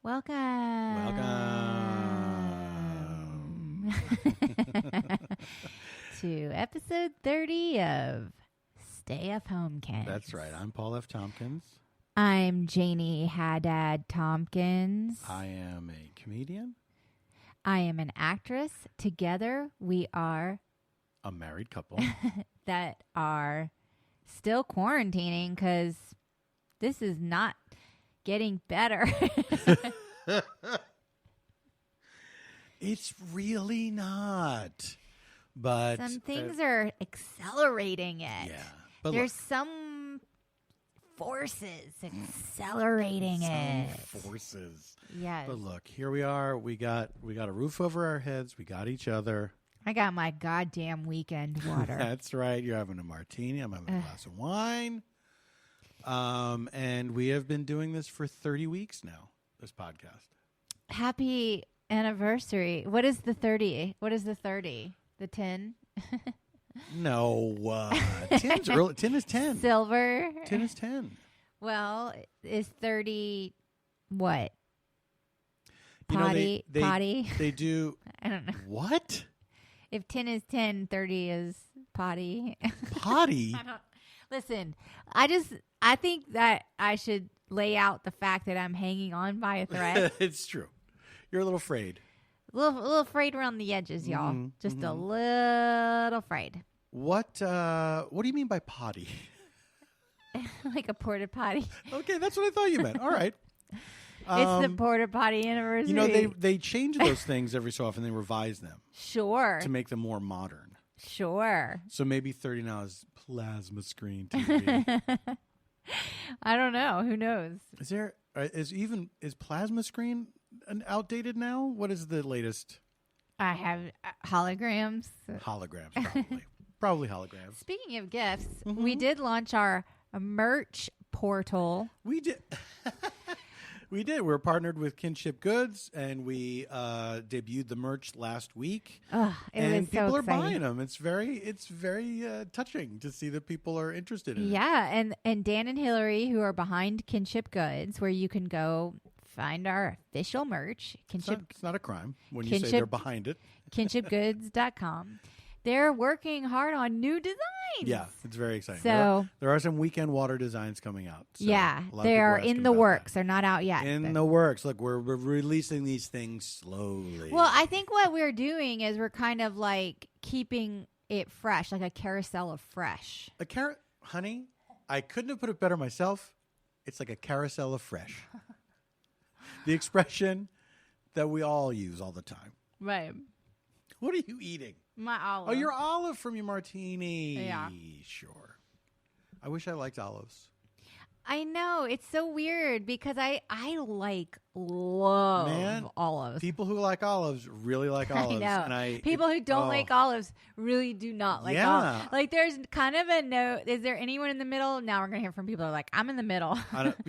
Welcome. To episode 30 of Stayfhomekins. That's right. I'm Paul F. Tompkins. I'm Janie Haddad Tompkins. I am a comedian. I am an actress. Together, we are A married couple. that are still quarantining because this is not getting better. It's really not. But some things are accelerating it. Yeah. But There's some forces accelerating it. Forces. Yes. But look, here we are. We got a roof over our heads. We got each other. I got my goddamn weekend water. That's right. You're having a martini. I'm having a glass of wine. And we have been doing this for 30 weeks now, this podcast. Happy anniversary. What is the 30? What is the 30? The 10? No. 10's early. 10 is 10. Silver? 10 is 10. Well, is 30 what? You know, Potty? Potty? They do. I don't know. What? If 10 is 10, 30 is potty. Potty? Listen, I think that I should lay out the fact that I'm hanging on by a thread. It's true. You're a little afraid. A little afraid around the edges, y'all. Mm-hmm. Just a little afraid. What do you mean by potty? Like a porta potty. Okay, that's what I thought you meant. All right. It's the porta potty anniversary. You know, they change those things every so often. They revise them. Sure. To make them more modern. Sure. So maybe 30 now is plasma screen TV. I don't know. Who knows? Is plasma screen outdated now? What is the latest? I have holograms. Holograms, probably. Probably holograms. Speaking of gifts, we did launch our merch portal. We did. We did. We're partnered with Kinship Goods, and we debuted the merch last week. And people so are buying them. It's very touching to see that people are interested in it. Yeah, and Dan and Hillary, who are behind Kinship Goods, where you can go find our official merch. It's not a crime when you say they're behind it. kinshipgoods.com. They're working hard on new designs. Yeah, it's very exciting. So there are some weekend water designs coming out. So yeah, they are in the works. They're not out yet. In the works. Look, we're releasing these things slowly. Well, I think what we're doing is we're kind of like keeping it fresh, like a carousel of fresh. Honey, I couldn't have put it better myself. It's like a carousel of fresh. The expression that we all use all the time. Right. What are you eating? My olive. Oh, your olive from your martini. Yeah. Sure. I wish I liked olives. I know. It's so weird because I love olives. People who like olives really like olives. I know. And people who don't like olives really do not like olives. Like there's kind of a note. Is there anyone in the middle? Now we're going to hear from people who are like, I'm in the middle.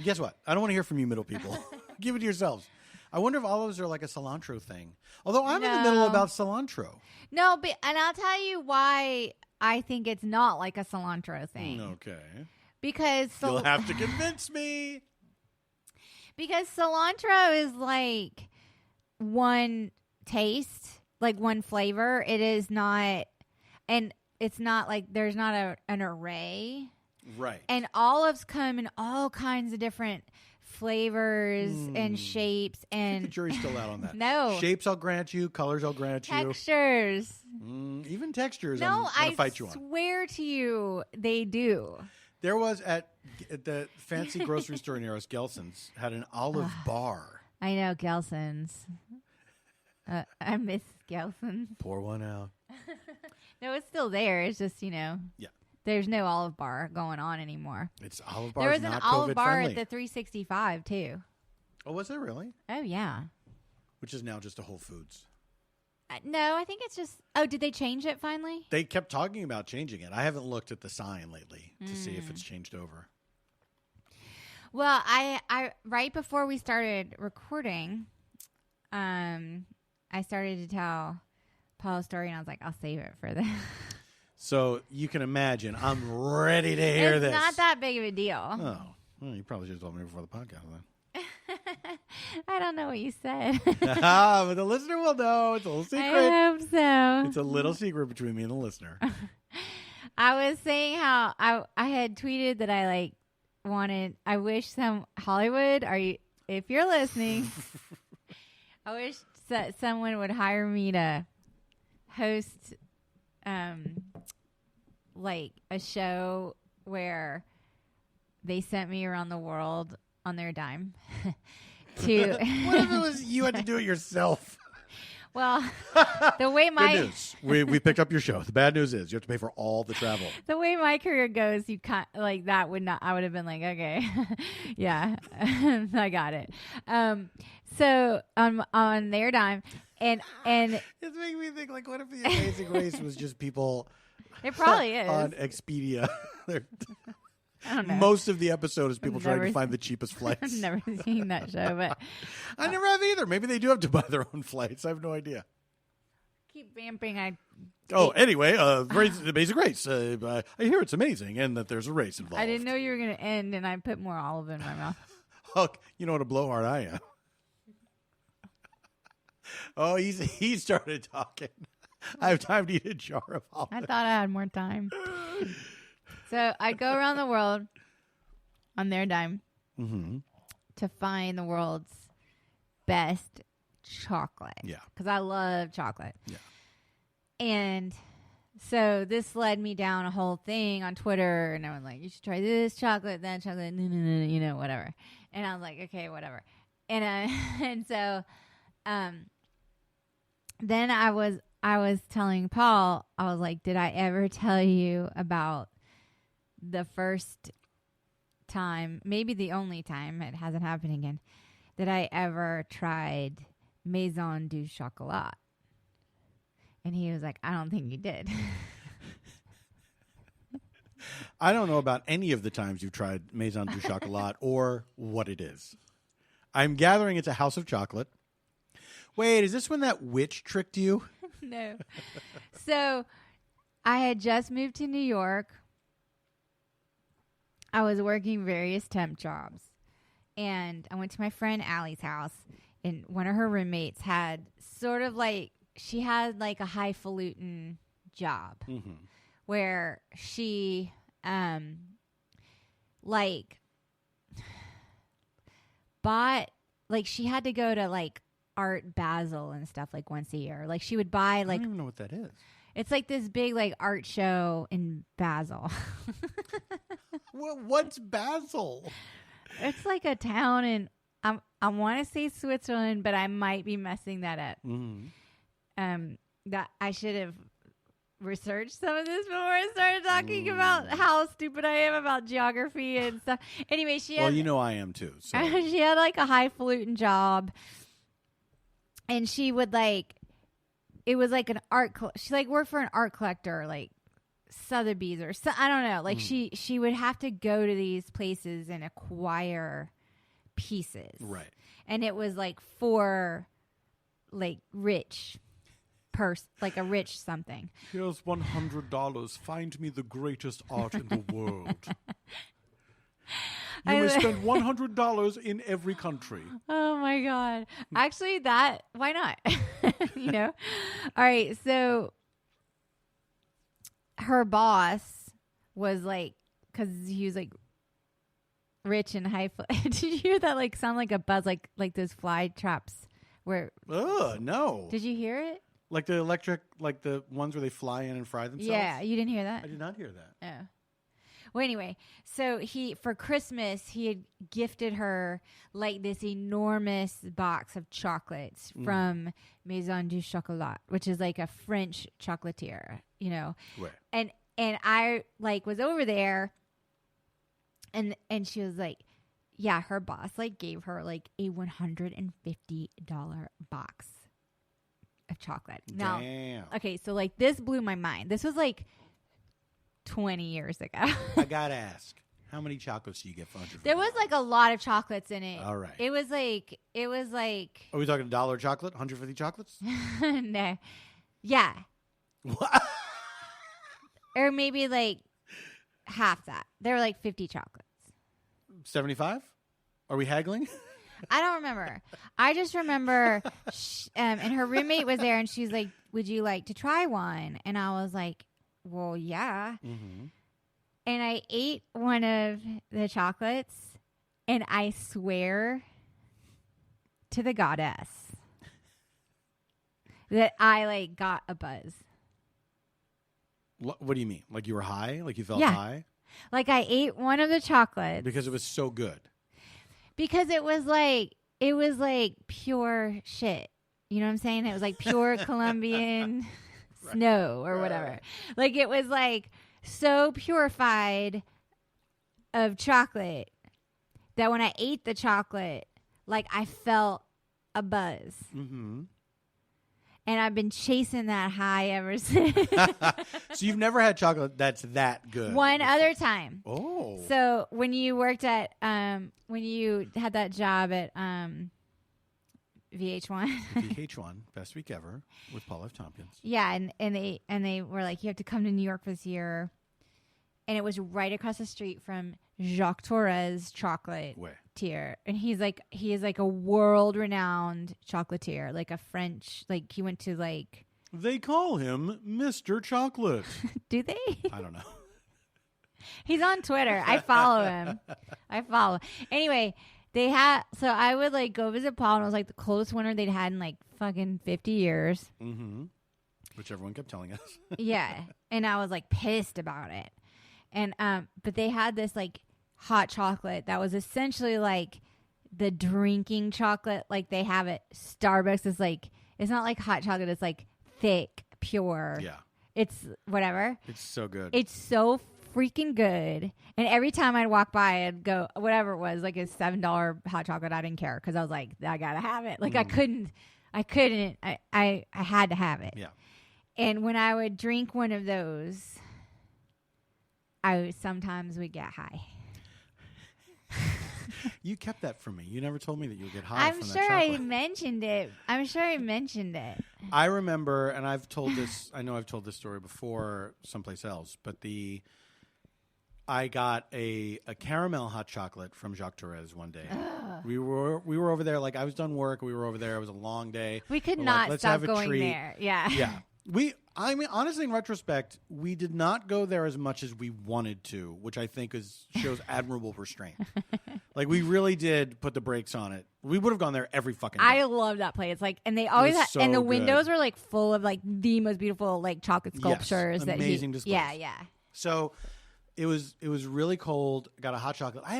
Guess what? I don't want to hear from you middle people. Give it to yourselves. I wonder if olives are like a cilantro thing. Although I'm in the middle about cilantro. No, and I'll tell you why I think it's not like a cilantro thing. Okay. Because you'll have to convince me. Because cilantro is like one taste, like one flavor. It is not, and it's not like there's not an array. Right. And olives come in all kinds of different flavors and shapes. And I think the jury's still out on that. No. Shapes I'll grant you. Colors I'll grant you. Textures. Even textures No, I'm going to fight you on. I swear to you, they do. There was at the fancy grocery store near us, Gelson's, had an olive bar. I know, Gelson's. I miss Gelson's. Pour one out. No, it's still there. It's just, Yeah. There's no olive bar going on anymore. It's olive bar. There was an olive bar friendly. at the 365 too. Oh, was there really? Oh yeah. Which is now just a Whole Foods. No, I think it's just. Oh, did they change it finally? They kept talking about changing it. I haven't looked at the sign lately to see if it's changed over. Well, I right before we started recording, I started to tell Paul a story, and I was like, I'll save it for the. So you can imagine, I'm ready to hear this. It's not that big of a deal. Oh, well, you probably should have told me before the podcast then. I don't know what you said. But the listener will know. It's a little secret. I hope so. It's a little secret between me and the listener. I was saying how I had tweeted that I I wish some Hollywood, if you're listening, I wish that someone would hire me to host like a show where they sent me around the world on their dime. What if it was you had to do it yourself? Well, the way my Good news. We picked up your show. The bad news is you have to pay for all the travel. The way my career goes, you can't like that would not. I would have been like, okay, yeah, I got it. So on their dime, and it's making me think like, what if the Amazing Race was just people? It probably is on Expedia. I don't know. Most of the episode is people trying to find the cheapest flights. I've never seen that show, but I never have either. Maybe they do have to buy their own flights. I have no idea. Keep vamping. Anyway, Amazing Race. I hear it's amazing and that there's a race involved. I didn't know you were going to end, and I put more olive in my mouth. Oh, you know what a blowhard I am. Oh, he started talking. I have time to eat a jar of olive. I thought I had more time. So I go around the world on their dime to find the world's best chocolate. Yeah. Because I love chocolate. Yeah. And so this led me down a whole thing on Twitter. And I was like, you should try this chocolate, that chocolate, no, whatever. And I was like, okay, whatever. And so then I was telling Paul, I was like, did I ever tell you about the first time, maybe the only time, it hasn't happened again, that I ever tried Maison du Chocolat? And he was like, I don't think you did. I don't know about any of the times you've tried Maison du Chocolat or what it is. I'm gathering it's a house of chocolate. Wait, is this when that witch tricked you? No. So I had just moved to New York. I was working various temp jobs, and I went to my friend Allie's house, and one of her roommates had she had like a highfalutin job where she bought, like, she had to go to like Art Basel and stuff like once a year. Like she would buy like, I don't even know what that is. It's like this big like art show in Basel. What's Basel? It's like a town in I want to say Switzerland, but I might be messing that up. That I should have researched some of this before I started talking about how stupid I am about geography and stuff. Anyway, I am too. So. She had like a highfalutin job, and she would like, it was like an art. She like worked for an art collector, like Sotheby's or so, I don't know. Like she would have to go to these places and acquire pieces, right? And it was like for like rich like a rich something. Here's $100. Find me the greatest art in the world. You may spend $100 in every country. Oh my God. Actually, why not? All right. So her boss was like, because he was like rich and high. Did you hear that? Like sound like a buzz, like those fly traps where. No. Did you hear it? Like the electric, like the ones where they fly in and fry themselves? Yeah, you didn't hear that? I did not hear that. Oh. Well, anyway, so for Christmas, he had gifted her like this enormous box of chocolates from Maison du Chocolat, which is like a French chocolatier, Right. And I like was over there, and she was like, yeah, her boss like gave her like a $150 box of chocolate. Now, damn. Okay, so like this blew my mind. This was like 20 years ago. I gotta ask, how many chocolates do you get for $150? There was like a lot of chocolates in it. All right. It was like. Are we talking $1 chocolate? 150 chocolates? No. Yeah. What? Or maybe like half that. There were like 50 chocolates. 75? Are we haggling? I don't remember. I just remember, and her roommate was there, and she's like, "Would you like to try one?" And I was like, "Well, yeah." Mm-hmm. And I ate one of the chocolates, and I swear to the goddess that I like got a buzz. What do you mean? Like you were high? Like you felt Yeah. high? Like I ate one of the chocolates Because it was so good. because it was like pure shit. You know what I'm saying? It was like pure Colombian snow or whatever. Like it was like so purified of chocolate that when I ate the chocolate, like I felt a buzz. Mm-hmm. And I've been chasing that high ever since. So you've never had chocolate that's that good? One other time. Oh. So when you worked at when you had that job at VH1. VH1, best week ever with Paul F. Tompkins. Yeah, and they were like, you have to come to New York this year. And it was right across the street from Jacques Torres chocolate tier. And he is like a world renowned chocolatier, like a French, like he went to like. They call him Mr. Chocolate. Do they? I don't know. He's on Twitter. I follow him. Anyway, so I would like go visit Paul, and it was like the coldest winter they'd had in like fucking 50 years. Mm-hmm. Which everyone kept telling us. Yeah. And I was like pissed about it. And but they had this like hot chocolate that was essentially like the drinking chocolate like they have at Starbucks. It's not like hot chocolate, it's like thick, pure. Yeah. It's whatever. It's so good. It's so freaking good. And every time I'd walk by, I'd go, whatever it was, like a $7 hot chocolate, I didn't care because I was like, I gotta have it. Like I couldn't. I had to have it. Yeah. And when I would drink one of those, I sometimes would get high. You kept that from me. You never told me that you would get high. I'm from sure that chocolate. I mentioned it. I remember, and I've told this. I know I've told this story before someplace else, but I got a caramel hot chocolate from Jacques Torres one day. Ugh. We were over there. Like I was done work. We were over there. It was a long day. We could We're not let's stop have a going treat. there. Yeah. Yeah. I mean, honestly, in retrospect, we did not go there as much as we wanted to, which I think shows admirable restraint. Like, we really did put the brakes on it. We would have gone there every fucking day. I love that place. Like, and they always was so and the good. windows were like full of like the most beautiful like chocolate sculptures. Yes, that amazing displays. Yeah. So it was really cold. Got a hot chocolate. I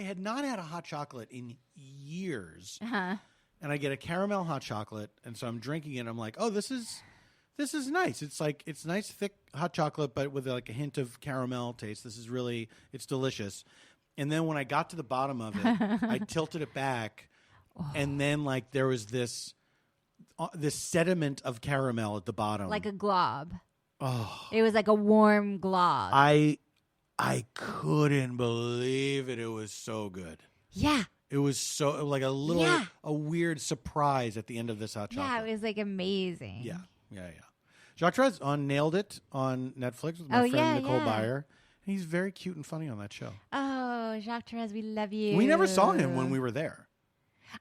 had not had a hot chocolate in years. Uh-huh. And I get a caramel hot chocolate, and so I'm drinking it. And I'm like, oh, this is nice. It's nice thick hot chocolate, but with like a hint of caramel taste. It's delicious. And then when I got to the bottom of it, I tilted it back, and then like there was this sediment of caramel at the bottom, like a glob. Oh, It was like a warm glob. I couldn't believe it. It was so good. Yeah. It was so like a weird surprise at the end of this hot chocolate. Yeah, it was like amazing. Yeah. Jacques Torres Nailed It on Netflix with my friend Nicole Byer. And he's very cute and funny on that show. Oh, Jacques Torres, we love you. We never saw him when we were there.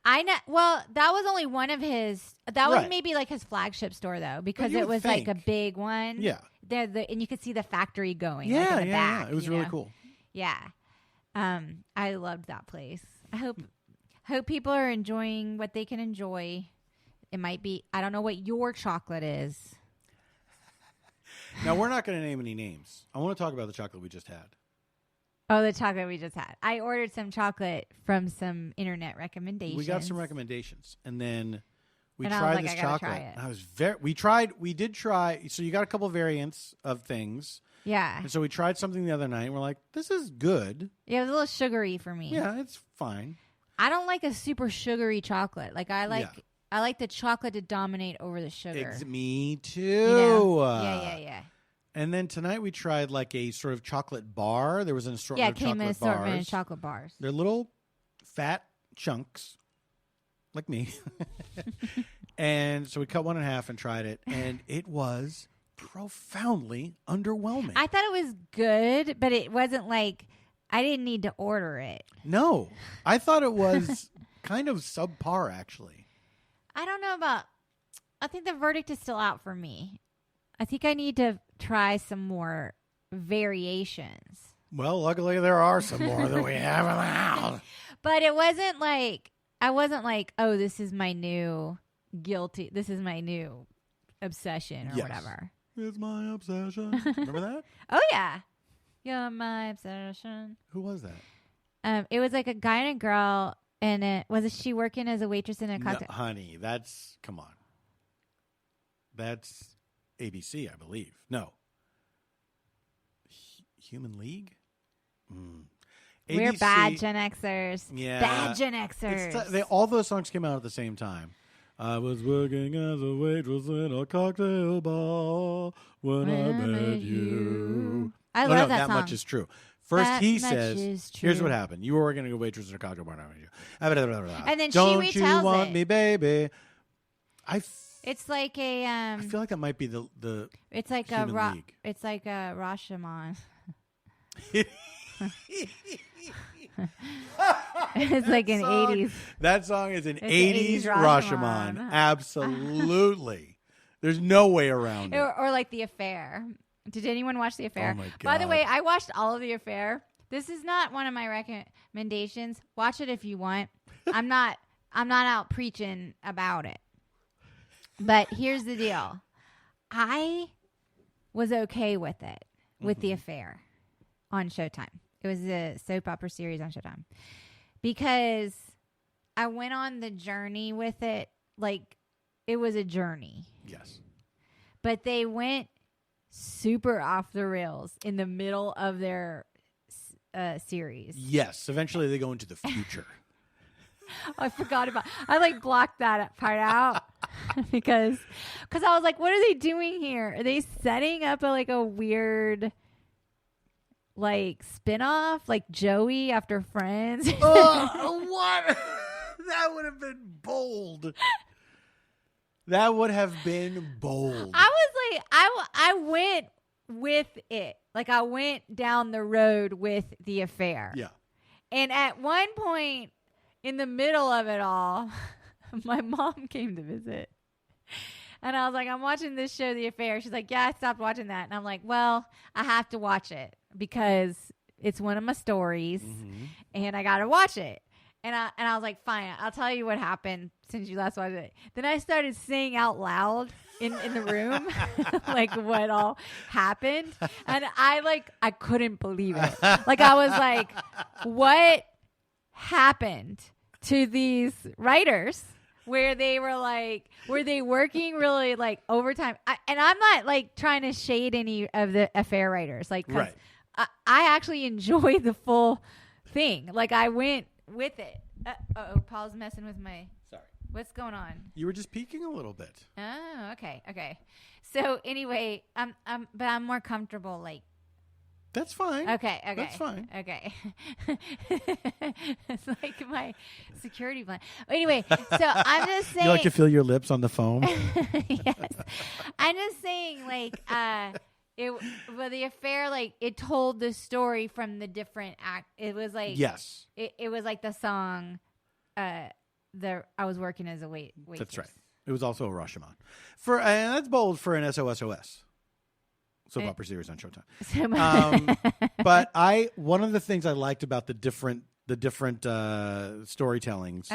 I know. Well, that was only one of his. That was Right. maybe like his flagship store though, because you it would was like a think. big one. Yeah. And you could see the factory going. Yeah, like in the yeah. back, It was you really know? cool. Yeah. I loved that place. I hope people are enjoying what they can enjoy. It might be. I don't know what your chocolate is. Now, we're not going to name any names. I want to talk about the chocolate we just had. Oh, the chocolate we just had. I ordered some chocolate from some internet recommendations. We got some recommendations, and then we And I was tried like, this I gotta chocolate. try it. We did try. So you got a couple variants of things, Yeah. and so we tried something the other night. And we're like, this is good. Yeah, it was a little sugary for me. Yeah, it's fine. I don't like a super sugary chocolate. Like I like the chocolate to dominate over the sugar. Me too. You know? Yeah. And then tonight we tried like a sort of chocolate bar. There was an assortment Yeah, of it came in an chocolate assortment of bars. chocolate bars. They're little fat chunks, like me. And so we cut one in half and tried it, and it was profoundly underwhelming. I thought it was good, but it wasn't like I didn't need to order it. No, I thought it was kind of subpar, actually. I don't know about. I think the verdict is still out for me. I think I need to try some more variations. Well, luckily there are some more than we have in the house. But it wasn't like I wasn't like, oh, this is my new guilty. This is my new obsession or whatever. It's my obsession. Remember that? Oh yeah, you're my obsession. Who was that? It was like a guy and a girl, and was she working as a waitress in a cocktail? No, honey, come on. That's ABC, I believe. No. Human League? We're ABC, bad Gen Xers. Yeah. Bad Gen Xers. All those songs came out at the same time. I was working as a waitress in a cocktail bar when I met you. I love that song. That much is true. First, he says, here's what happened. You were working as a waitress in a cocktail bar when I met you. And then Don't she you retells want it. me, baby? It's like a I feel like that might be the it's like Human a League. it's like a Rashomon. It's like an 80s. That song is an It's 80s 80s Rashomon. Rashomon. Absolutely. There's no way around it. Or like The Affair. Did anyone watch The Affair? Oh my God. By the way, I watched all of The Affair. This is not one of my recommendations. Watch it if you want. I'm not out preaching about it. But here's the deal. I was okay with it, with The Affair on Showtime. It was a soap opera series on Showtime. Because I went on the journey with it. Like, it was a journey. Yes. But they went super off the rails in the middle of their series. Yes. Eventually they go into the future. I forgot about. I like blocked that part out because I was like, what are they doing here? Are they setting up a weird like spinoff, like Joey after Friends? What? That would have been bold. That would have been bold. I was like, I went with it. Like I went down the road with The Affair. Yeah. And at one point in the middle of it all, my mom came to visit. And I was like, I'm watching this show, The Affair. She's like, yeah, I stopped watching that. And I'm like, well, I have to watch it because it's one of my stories and I got to watch it. And I was like, fine, I'll tell you what happened since you last watched it. Then I started saying out loud in the room, like what all happened. And I couldn't believe it. Like I was like, what happened to these writers where they working really like overtime? And I'm not like trying to shade any of the Affair writers. Like, 'cause I actually enjoyed the full thing. Like I went with it. Paul's messing with my. Sorry. What's going on? You were just peeking a little bit. Oh, okay. So anyway, but I'm more comfortable. Like, that's fine. Okay. That's fine. Okay. It's like my security plan. Anyway, so I'm just saying. You like to feel your lips on the foam? Yes. I'm just saying, like, The Affair, like, it told the story from the different act. It was like, yes, it was like the song. I was working as a waitress. That's right. It was also a Rashomon. And that's bold for an SOSOS soap opera series on Showtime. But one of the things I liked about the different storytellings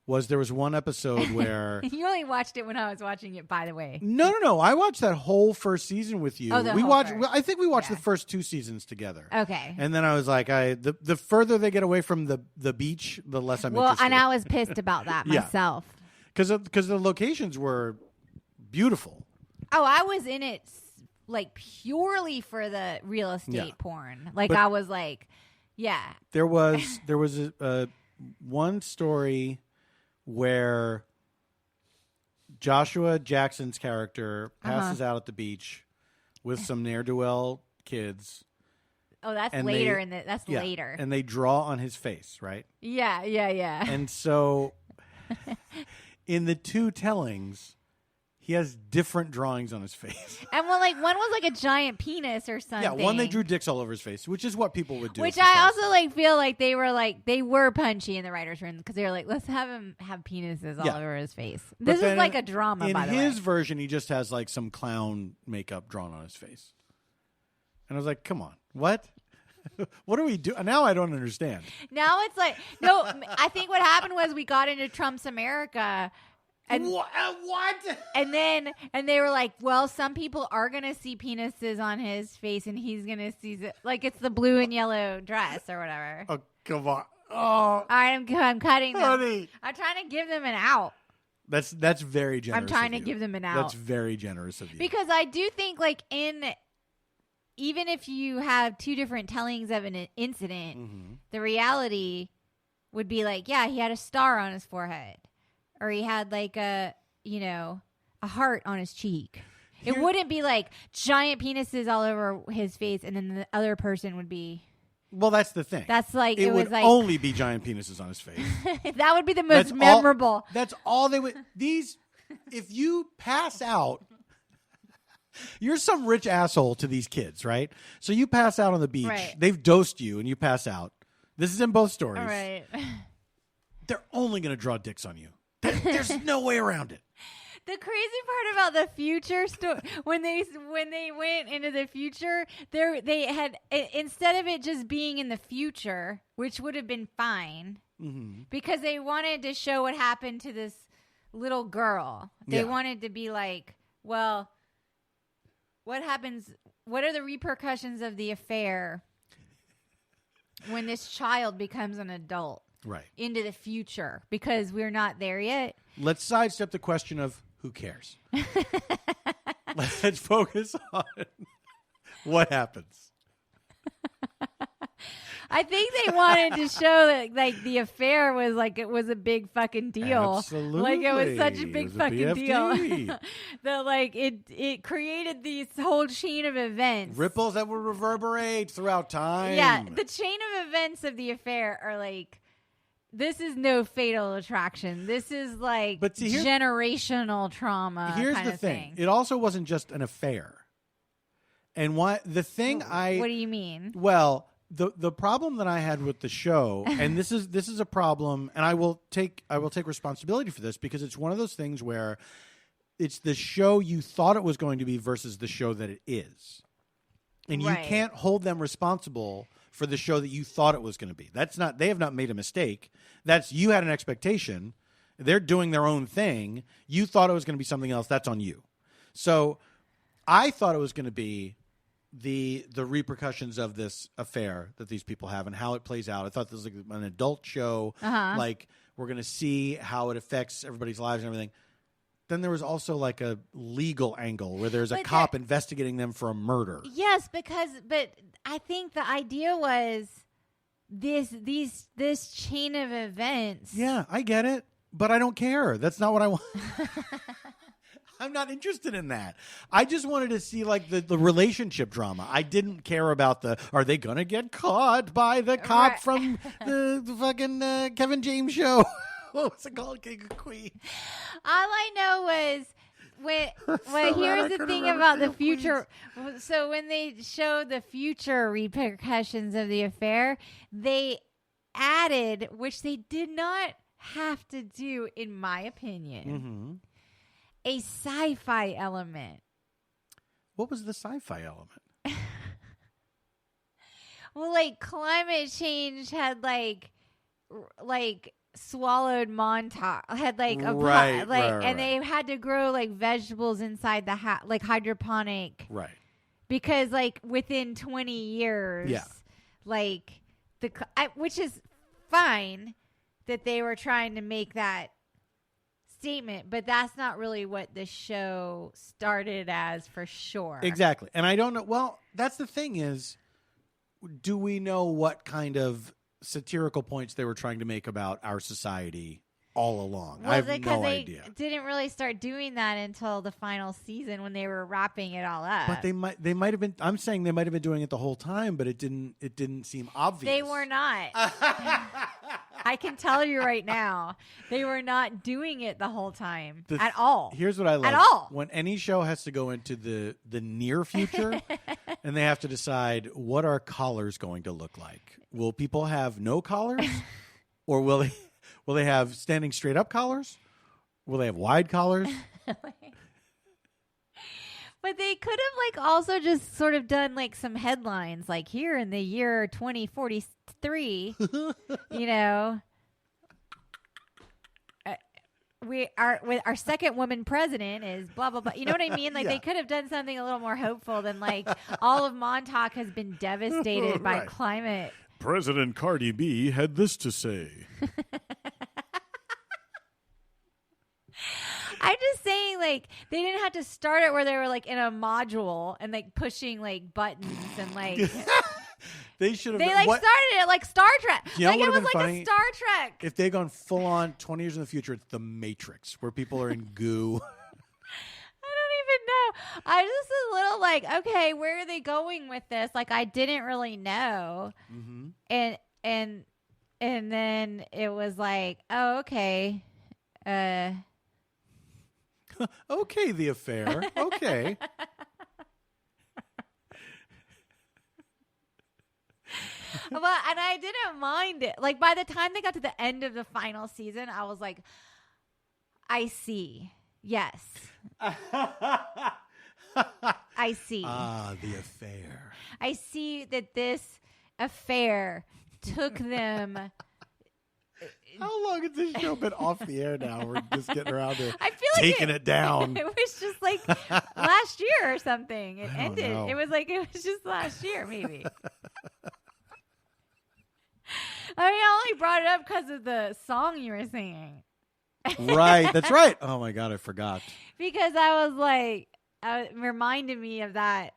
was there was one episode where you only watched it when I was watching it. By the way, no, I watched that whole first season with you. I think we watched the first 2 seasons together. Okay, and then I was like, the further they get away from the beach, the less I'm interested. Well, and I was pissed about that myself because the locations were beautiful. Oh, I was in it like purely for the real estate porn. Like I was like, yeah. There was one story where Joshua Jackson's character passes out at the beach with some ne'er-do-well kids. Oh, that's later that's later. And they draw on his face, right? Yeah. And so in the 2 tellings, He has different drawings on his face. And one was like a giant penis or something. Yeah, one they drew dicks all over his face, which is what people would do. Which I also feel like they were punchy in the writers' room because they were like, let's have him have penises all over his face. This is like a drama. By the way, in his version, he just has like some clown makeup drawn on his face, and I was like, come on, what? What do we do now? I don't understand. Now it's like no. I think what happened was we got into Trump's America. And what? And they were like, well, some people are gonna see penises on his face, and he's gonna see like it's the blue and yellow dress or whatever. Oh, come on! Oh, all right, I'm cutting them. Honey. I'm trying to give them an out. That's very generous. I'm trying to give them an out. That's very generous of you. Because I do think like even if you have two different tellings of an incident, the reality would be like, yeah, he had a star on his forehead. Or he had like a heart on his cheek. It wouldn't be like giant penises all over his face, and then the other person would be. Well, that's the thing. That's like it was would like only be giant penises on his face. That would be the most memorable. That's all they would. These, if you pass out, you're some rich asshole to these kids, right? So you pass out on the beach. Right. They've dosed you, and you pass out. This is in both stories. All right. They're only going to draw dicks on you. There's no way around it. The crazy part about the future story when they went into the future, they had instead of it just being in the future, which would have been fine, because they wanted to show what happened to this little girl. They wanted to be like, well, what happens? What are the repercussions of the affair when this child becomes an adult? Right. Into the future, because we're not there yet. Let's sidestep the question of who cares. Let's focus on what happens. I think they wanted to show that like the affair was like it was a big fucking deal. Absolutely. Like it was such a big fucking BFD. deal. That like it created these whole chain of events. Ripples that will reverberate throughout time. Yeah, the chain of events of the affair are like, this is no Fatal Attraction. This is like generational trauma. Here's kind the of thing. It also wasn't just an affair. And what do you mean? Well, the problem that I had with the show, and this is a problem, and I will take responsibility for this, because it's one of those things where it's the show you thought it was going to be versus the show that it is. And you can't hold them responsible for the show that you thought it was going to be. They have not made a mistake. You had an expectation. They're doing their own thing. You thought it was going to be something else. That's on you. So I thought it was going to be the repercussions of this affair that these people have and how it plays out. I thought this was like an adult show. Like we're going to see how it affects everybody's lives and everything. Then there was also like a legal angle where there's a cop investigating them for a murder. Yes, but I think the idea was this chain of events. Yeah, I get it, but I don't care. That's not what I want. I'm not interested in that. I just wanted to see like the relationship drama. I didn't care about are they going to get caught by the cop from the fucking Kevin James show? What was it called? King of Queen. All I know was here's the thing about the future. So when they showed the future repercussions of the affair, they added, which they did not have to do, in my opinion, a sci-fi element. What was the sci-fi element? Well, like climate change had like swallowed Montauk, had like a and they had to grow like vegetables inside the like hydroponic, right? Because like within 20 years, like which is fine that they were trying to make that statement, but that's not really what the show started as, for sure. Exactly. And I don't know. Well, that's the thing is, do we know what kind of satirical points they were trying to make about our society all along? Well, I have no idea. They didn't really start doing that until the final season when they were wrapping it all up. But they might have been. I'm saying they might have been doing it the whole time, but it didn't seem obvious. They were not. I can tell you right now, they were not doing it the whole time at all. Here's what I love. At all. When any show has to go into the near future and they have to decide what are collars going to look like. Will people have no collars? Or will they have standing straight up collars? Will they have wide collars? But they could have also just sort of done some headlines here in the year 2043, our second woman president is blah blah blah. You know what I mean? They could have done something a little more hopeful than all of Montauk has been devastated by climate. President Cardi B had this to say. I'm just saying, they didn't have to start it where they were in a module and pushing buttons and They should have. They started it like Star Trek. You know it was funny? A Star Trek. If they'd gone full on 20 years in the future, it's the Matrix where people are in goo. I don't even know. I was just a little okay, where are they going with this? I didn't really know. Mm-hmm. And then it was oh, okay. Okay, the affair. Okay. And I didn't mind it. By the time they got to the end of the final season, I was I see. Yes. I see. Ah, the affair. I see that this affair took them. How long has this show been off the air now? We're just getting around to taking it down. It was just last year or something. It ended. Know. It was it was just last year, maybe. I only brought it up because of the song you were singing. Right. That's right. Oh, my God. I forgot. Because I was it reminded me of that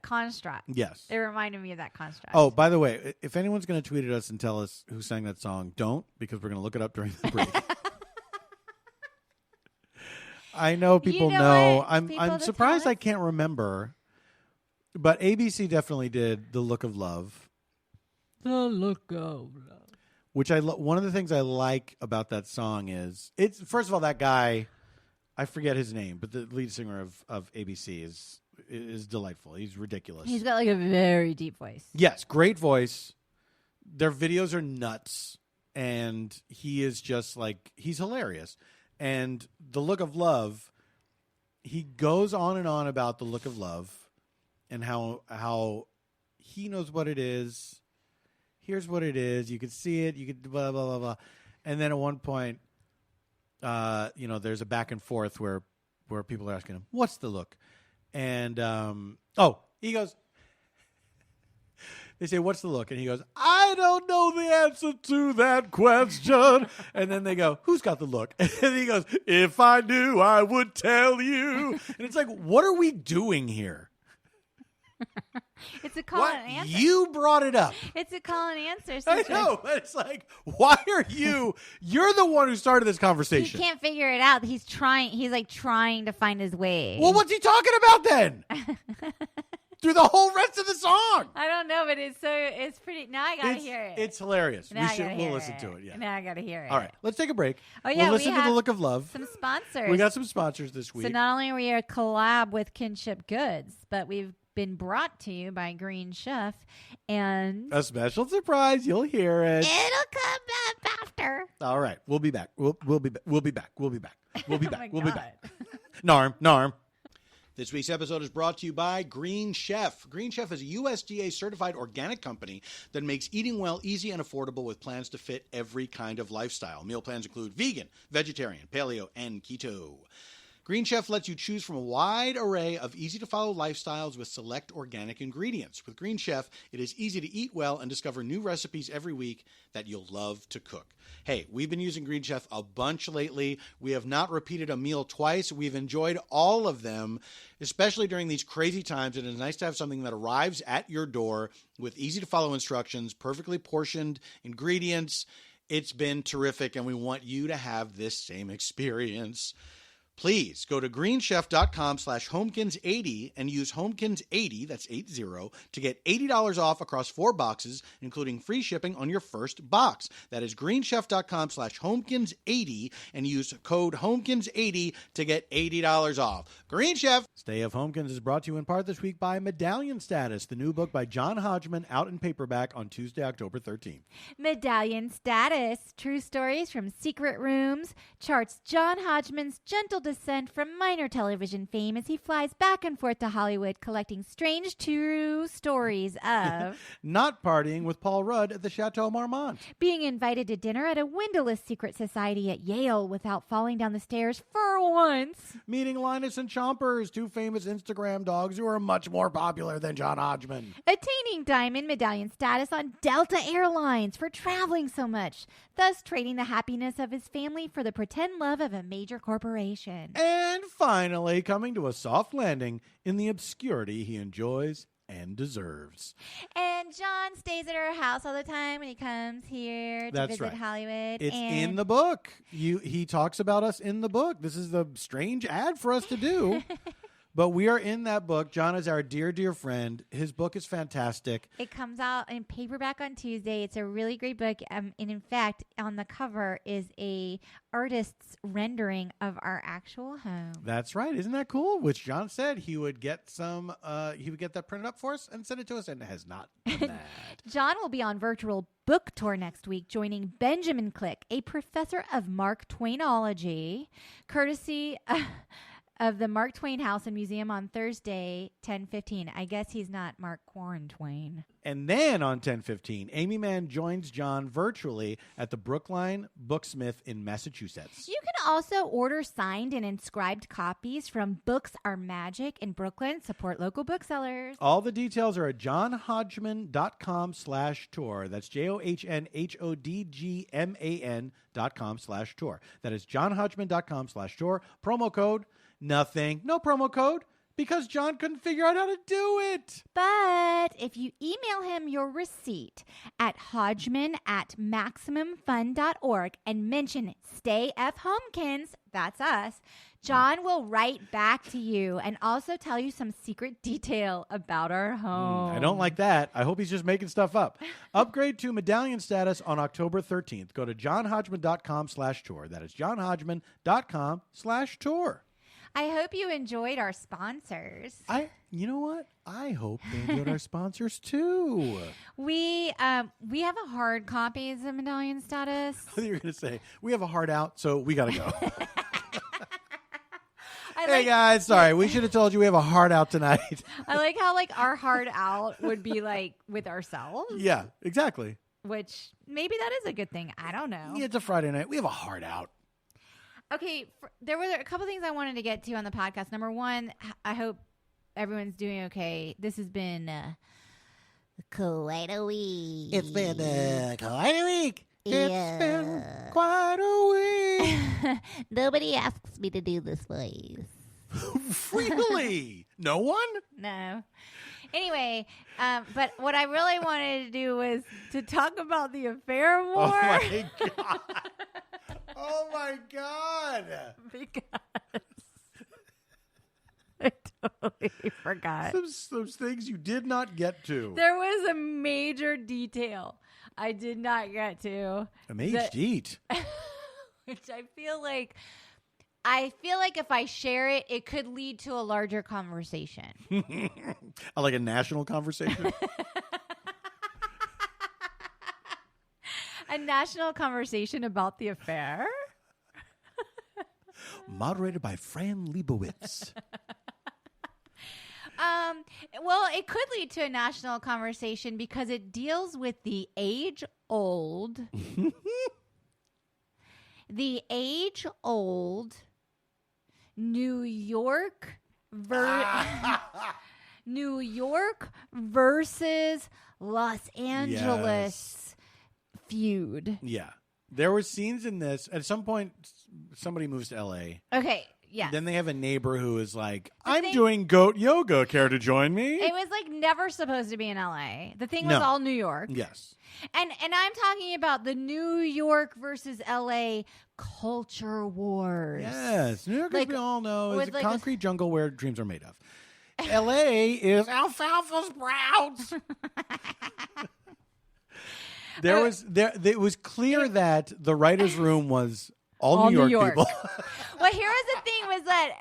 construct. Yes. It reminded me of that construct. Oh, by the way, if anyone's going to tweet at us and tell us who sang that song, don't, because we're going to look it up during the break. I know people know. I'm surprised I can't remember, but ABC definitely did "The Look of Love." The Look of Love, which one of the things I like about that song is it's first of all that guy, I forget his name, but the lead singer of ABC is delightful. He's ridiculous. He's got a very deep voice. Yes, great voice. Their videos are nuts, and he is just he's hilarious. And The Look of Love, he goes on and on about the look of love and how he knows what it is. Here's what it is. You can see it. You could blah, blah, blah, blah. And then at one point, there's a back and forth where people are asking him, what's the look? And, he goes, they say, what's the look? And he goes, I don't know the answer to that question. And then they go, who's got the look? And he goes, if I knew, I would tell you. And it's what are we doing here? It's a call and answer. You brought it up. It's a call and answer. I know. It's why are you? You're the one who started this conversation. He can't figure it out. He's trying. He's trying to find his way. Well, what's he talking about then? Through the whole rest of the song. I don't know, but it's pretty. Now I gotta hear it. It's hilarious. Now We'll listen to it. Yeah. Now I gotta hear it. All right, let's take a break. Oh yeah, we'll listen to The Look of Love. Some sponsors. We got some sponsors this week. So not only are we a collab with Kinship Goods, but we've been brought to you by Green Chef and a special surprise. You'll hear it. It'll come up after. All right, we'll be back. We'll be back. We'll be back. We'll be back. We'll be back. We'll be back. Narm. This week's episode is brought to you by Green Chef. Green Chef is a USDA certified organic company that makes eating well easy and affordable with plans to fit every kind of lifestyle. Meal plans include vegan, vegetarian, paleo, and keto. Green Chef lets you choose from a wide array of easy-to-follow lifestyles with select organic ingredients. With Green Chef, it is easy to eat well and discover new recipes every week that you'll love to cook. Hey, we've been using Green Chef a bunch lately. We have not repeated a meal twice. We've enjoyed all of them, especially during these crazy times. It is nice to have something that arrives at your door with easy-to-follow instructions, perfectly portioned ingredients. It's been terrific, and we want you to have this same experience. Please go to greenchef.com/homekins80 and use homekins80, that's 80, to get $80 off across 4 boxes, including free shipping on your first box. That is greenchef.com/homekins80 and use code homekins80 to get $80 off. Green Chef. Stay of Homekins is brought to you in part this week by Medallion Status, the new book by John Hodgman, out in paperback on Tuesday, October 13th. Medallion Status, true stories from secret rooms, charts John Hodgman's gentle descent from minor television fame as he flies back and forth to Hollywood collecting strange true stories of not partying with Paul Rudd at the Chateau Marmont, being invited to dinner at a windowless secret society at Yale without falling down the stairs for once, meeting Linus and Chompers, 2 famous Instagram dogs who are much more popular than John Hodgman, attaining diamond medallion status on Delta Airlines for traveling so much, thus trading the happiness of his family for the pretend love of a major corporation. And finally, coming to a soft landing in the obscurity he enjoys and deserves. And John stays at our house all the time when he comes here to visit Hollywood. It's in the book. He talks about us in the book. This is the strange ad for us to do. But we are in that book. John is our dear, dear friend. His book is fantastic. It comes out in paperback on Tuesday. It's a really great book. And in fact, on the cover is a artist's rendering of our actual home. That's right. Isn't that cool? Which John said he would get that printed up for us and send it to us, and has not done that. John will be on virtual book tour next week, joining Benjamin Click, a professor of Mark Twainology, courtesy of the Mark Twain House and Museum on Thursday, 10:15. I guess he's not Mark Twain. And then on 10:15, Amy Mann joins John virtually at the Brookline Booksmith in Massachusetts. You can also order signed and inscribed copies from Books Are Magic in Brooklyn. Support local booksellers. All the details are at johnhodgman.com/tour. That's JOHNHODGMAN.com/tour. That is johnhodgman.com/tour. Promo code nothing. No promo code, because John couldn't figure out how to do it. But if you email him your receipt at hodgman@maximumfun.org and mention Stay F Homekins, that's us, John will write back to you and also tell you some secret detail about our home. I don't like that. I hope he's just making stuff up. Upgrade to medallion status on October 13th. Go to johnhodgman.com/tour. That is johnhodgman.com/tour. I hope you enjoyed our sponsors. You know what? I hope they enjoyed our sponsors too. We have a hard copy of the medallion status. I thought you were going to say we have a hard out, so we got to go. Hey guys, sorry, we should have told you we have a hard out tonight. I like how our hard out would be with ourselves. Yeah, exactly. Which maybe that is a good thing. I don't know. Yeah, it's a Friday night. We have a hard out. Okay, there were a couple things I wanted to get to on the podcast. Number one, I hope everyone's doing okay. This has been quite a week. It's been quite a week. Yeah. It's been quite a week. Nobody asks me to do this voice. Really? No one? No. Anyway, but what I really wanted to do was to talk about the affair more. Oh, my God. Oh, my God. Because I totally forgot. Those things you did not get to. There was a major detail I did not get to. A major deet. Which I feel like if I share it, it could lead to a larger conversation. Like a national conversation? A national conversation about the affair? Moderated by Fran Lebowitz. Well, it could lead to a national conversation because it deals with the age-old New York versus Los Angeles feud. Yeah. There were scenes in this. At some point, somebody moves to L.A. Okay. Yes. Then they have a neighbor who is like, I'm thing- doing goat yoga. Care to join me? It was like never supposed to be in LA. The thing was No. all New York. Yes. And I'm talking about the New York versus LA culture wars. Yes. New York, as Like, we all know, is with a like concrete jungle where dreams are made of. LA is alfalfa sprouts. It was clear that the writer's room was all New York people. Well, here was the thing was that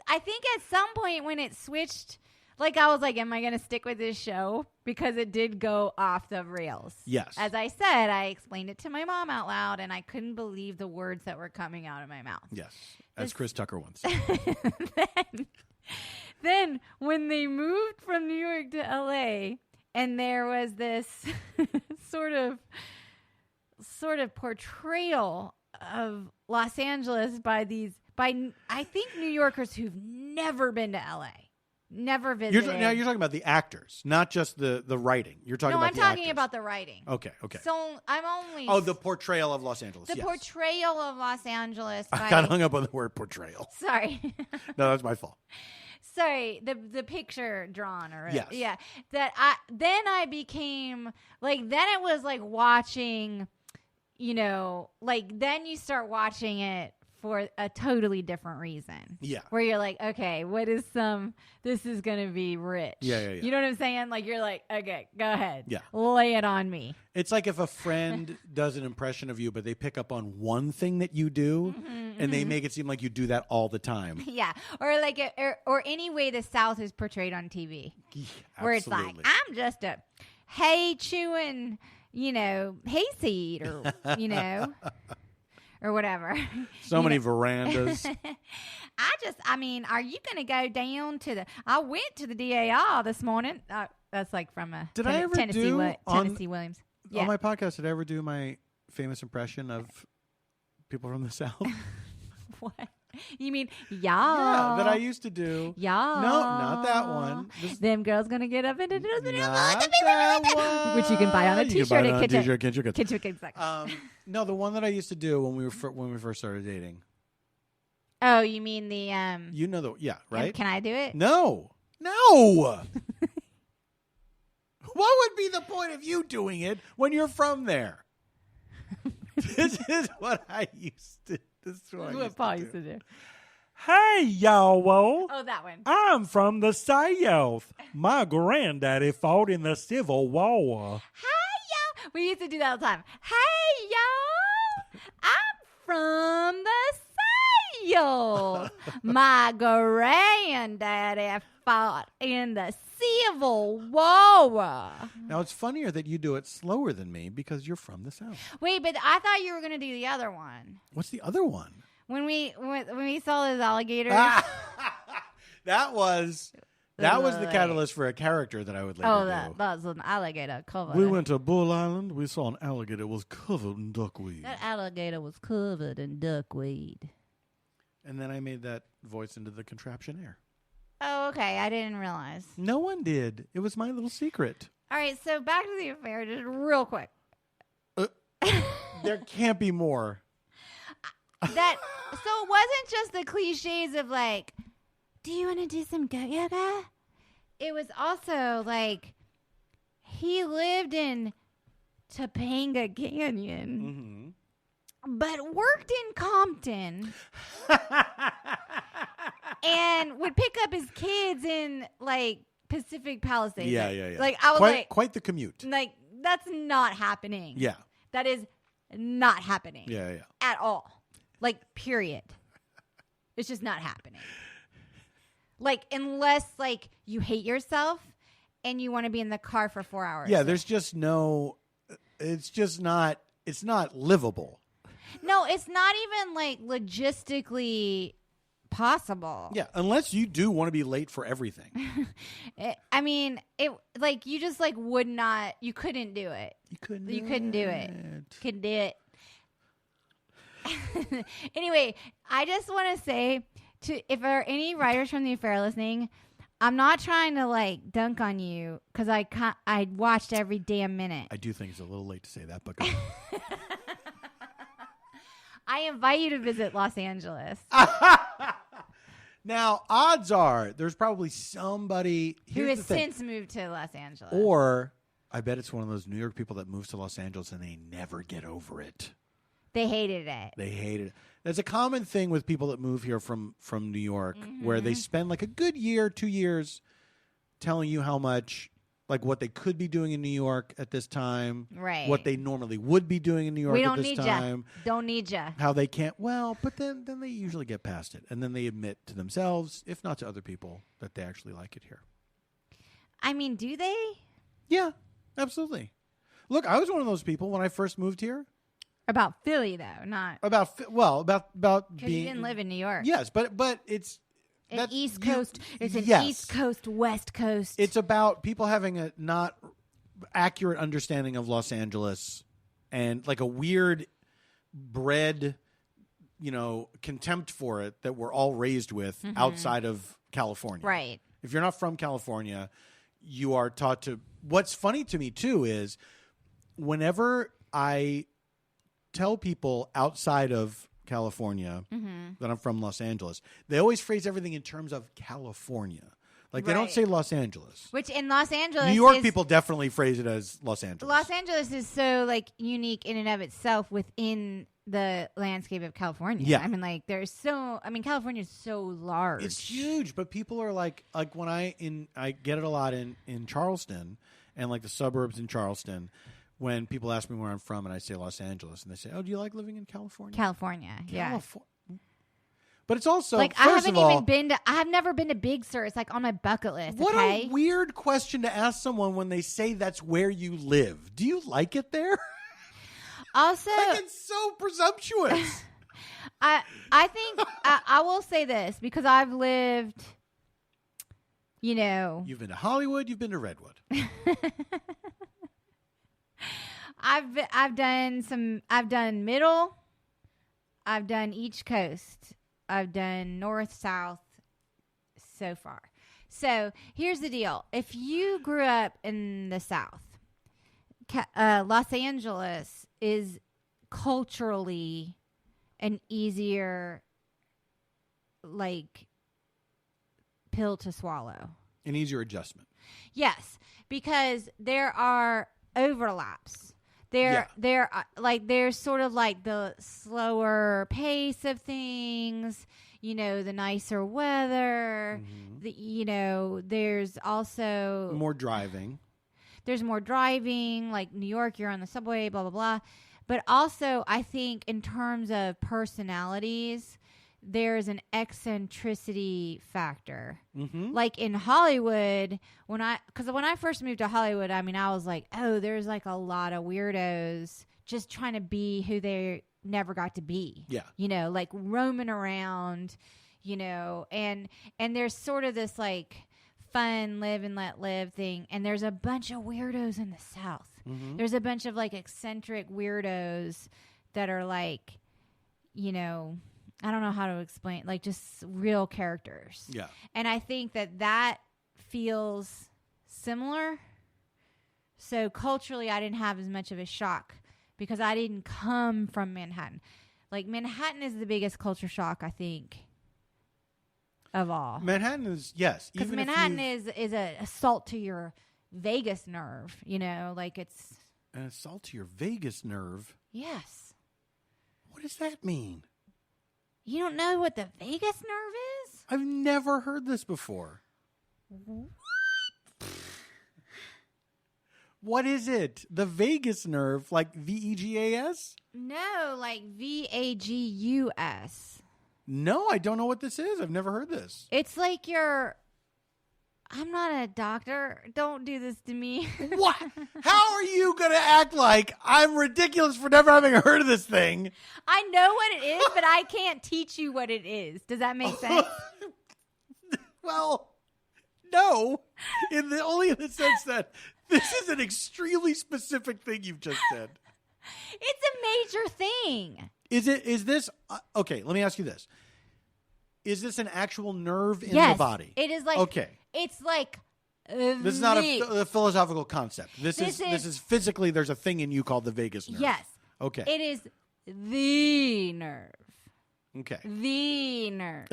I think at some point when it switched, like I was like, am I going to stick with this show? Because it did go off the rails. Yes. As I said, I explained it to my mom out loud, and I couldn't believe the words that were coming out of my mouth. Yes. As Chris Tucker once said. Then when they moved from New York to LA, and there was this sort of portrayal of Los Angeles by I think New Yorkers who've never been to LA, never visited. Now you're talking about the actors, not just the writing. You're talking about the I'm talking actors. about the writing. Okay. So I'm only the portrayal of Los Angeles. the yes. portrayal of Los Angeles. I got hung up on the word portrayal. Sorry. No, that's my fault. Sorry, the picture drawn or yes. Yeah. I became like, then it was like watching, then you start watching it for a totally different reason. Yeah. Where you're like, okay, this is going to be rich. Yeah. You know what I'm saying? Like, you're like, okay, go ahead. Yeah. Lay it on me. It's like if a friend does an impression of you, but they pick up on one thing that you do, and they make it seem like you do that all the time. Yeah. Or like, or any way the South is portrayed on TV. Yeah, where it's like, I'm just a hay chewing, hayseed or, or whatever. So many verandas. Are you going to go down to I went to the DAR this morning. That's like from a Did I ever Tennessee do Williams. Yeah. On my podcast, did I ever do my famous impression of people from the South? What? You mean, y'all? Yeah, that I used to do. Y'all. No, not that one. Them girls gonna get up and do not that one. Which you can buy on a T-shirt at Kitchen. No, the one that I used to do when we first started dating. Oh, you mean the right? Can I do it? No. What would be the point of you doing it when you're from there? This is what I used to. This is what Paul used to do. Hey, y'all. Oh, that one. I'm from the South. My granddaddy fought in the Civil War. Hey, y'all. We used to do that all the time. Hey, y'all. I'm from the South. My granddaddy fought in the Civil War. Now, it's funnier that you do it slower than me because you're from the South. Wait, but I thought you were going to do the other one. What's the other one? When we saw those alligators. That was the catalyst for a character that I would later do. That was an alligator covered. We went to Bull Island. We saw an alligator that was covered in duckweed. That alligator was covered in duckweed. And then I made that voice into the contraption air. Oh, okay. I didn't realize. No one did. It was my little secret. All right, so back to the affair, just real quick. There can't be more. So it wasn't just the cliches of like, do you want to do some goat yoga? It was also like, he lived in Topanga Canyon, but worked in Compton. And would pick up his kids in like Pacific Palisades. Yeah. Like I was quite the commute. like, that's not happening. Yeah. That is not happening. Yeah. At all. Like, period. It's just not happening. Like, unless like you hate yourself and you want to be in the car for 4 hours. Yeah, there's just no. It's not livable. No, it's not even like logistically possible. Yeah, unless you do want to be late for everything. You just like would not. You couldn't do it. You couldn't do it. Couldn't do it. Anyway, I just want to say if there are any writers from the affair listening, I'm not trying to like dunk on you because I watched every damn minute. I do think it's a little late to say that, but go on. I invite you to visit Los Angeles. Now, odds are there's probably somebody who here's has the thing. since moved to Los Angeles. Or I bet it's one of those New York people that moves to Los Angeles and they never get over it. they hated it. They hate it. That's a common thing with people that move here from New York, where they spend like a good year, 2 years, telling you how much, like what they could be doing in New York at this time, Right. what they normally would be doing in New York We at don't this need time, ya. Don't need ya. how they can't. Well, but then they usually get past it, and then they admit to themselves, if not to other people, that they actually like it here. I mean, do they? Yeah, absolutely. Look, I was one of those people when I first moved here. About Philly, though, not About because being you didn't live in New York. Yes, but it's An that East you- Coast. It's an yes. East Coast, West Coast. It's about people having a not accurate understanding of Los Angeles and like a weird bred, contempt for it that we're all raised with outside of California. right. If you're not from California, you are taught to. What's funny to me too is whenever I tell people outside of California that I'm from Los Angeles, they always phrase everything in terms of California. Like they don't Right. say Los Angeles. Which in Los Angeles, New York is, people definitely phrase it as Los Angeles. Los Angeles is so like unique in and of itself within the landscape of California. Yeah. I mean, like California is so large. It's huge, but people are like when I get it a lot in Charleston and like the suburbs in Charleston. When people ask me where I'm from and I say Los Angeles, and they say, "Oh, do you like living in California?" California, yeah. But it's also Like first I haven't of all, even been to. I've never been to Big Sur. It's like on my bucket list. what okay? a weird question to ask someone when they say that's where you live. Do you like it there? Also, Like it's so presumptuous. I think I will say this because I've lived. You've been to Hollywood. You've been to Redwood. I've done middle. I've done each coast. I've done north, south so far. So here's the deal. If you grew up in the South, Los Angeles is culturally an easier pill to swallow. An easier adjustment. Yes, because there are overlaps. There's sort of like the slower pace of things, the nicer weather. There's also More driving. There's more driving, like New York, you're on the subway, blah, blah, blah. But also, I think in terms of personalities, there's an eccentricity factor. Mm-hmm. Like in Hollywood, when I first moved to Hollywood, I mean, I was like, oh, there's like a lot of weirdos just trying to be who they never got to be. Yeah. Like roaming around, and there's sort of this like fun live and let live thing. And there's a bunch of weirdos in the South. Mm-hmm. There's a bunch of like eccentric weirdos that are like, I don't know how to explain, like just real characters. Yeah. And I think that feels similar. So culturally, I didn't have as much of a shock because I didn't come from Manhattan. Like Manhattan is the biggest culture shock, I think, of all. Manhattan is, yes. Because Manhattan is an assault to your vagus nerve, like it's... An assault to your vagus nerve? Yes. What does that mean? You don't know what the vagus nerve is? I've never heard this before. What is it? The vagus nerve, like VEGAS? No, like VAGUS. No, I don't know what this is. I've never heard this. It's like I'm not a doctor. Don't do this to me. What? How are you going to act like I'm ridiculous for never having heard of this thing? I know what it is, but I can't teach you what it is. Does that make sense? Well, no. Only in the sense that this is an extremely specific thing you've just said. It's a major thing. Is this okay, let me ask you this. Is this an actual nerve in Yes, the body? it is like okay. It's like This is not a philosophical concept. This is physically there's a thing in you called the vagus nerve. Yes. Okay. It is the nerve. Okay. The nerve.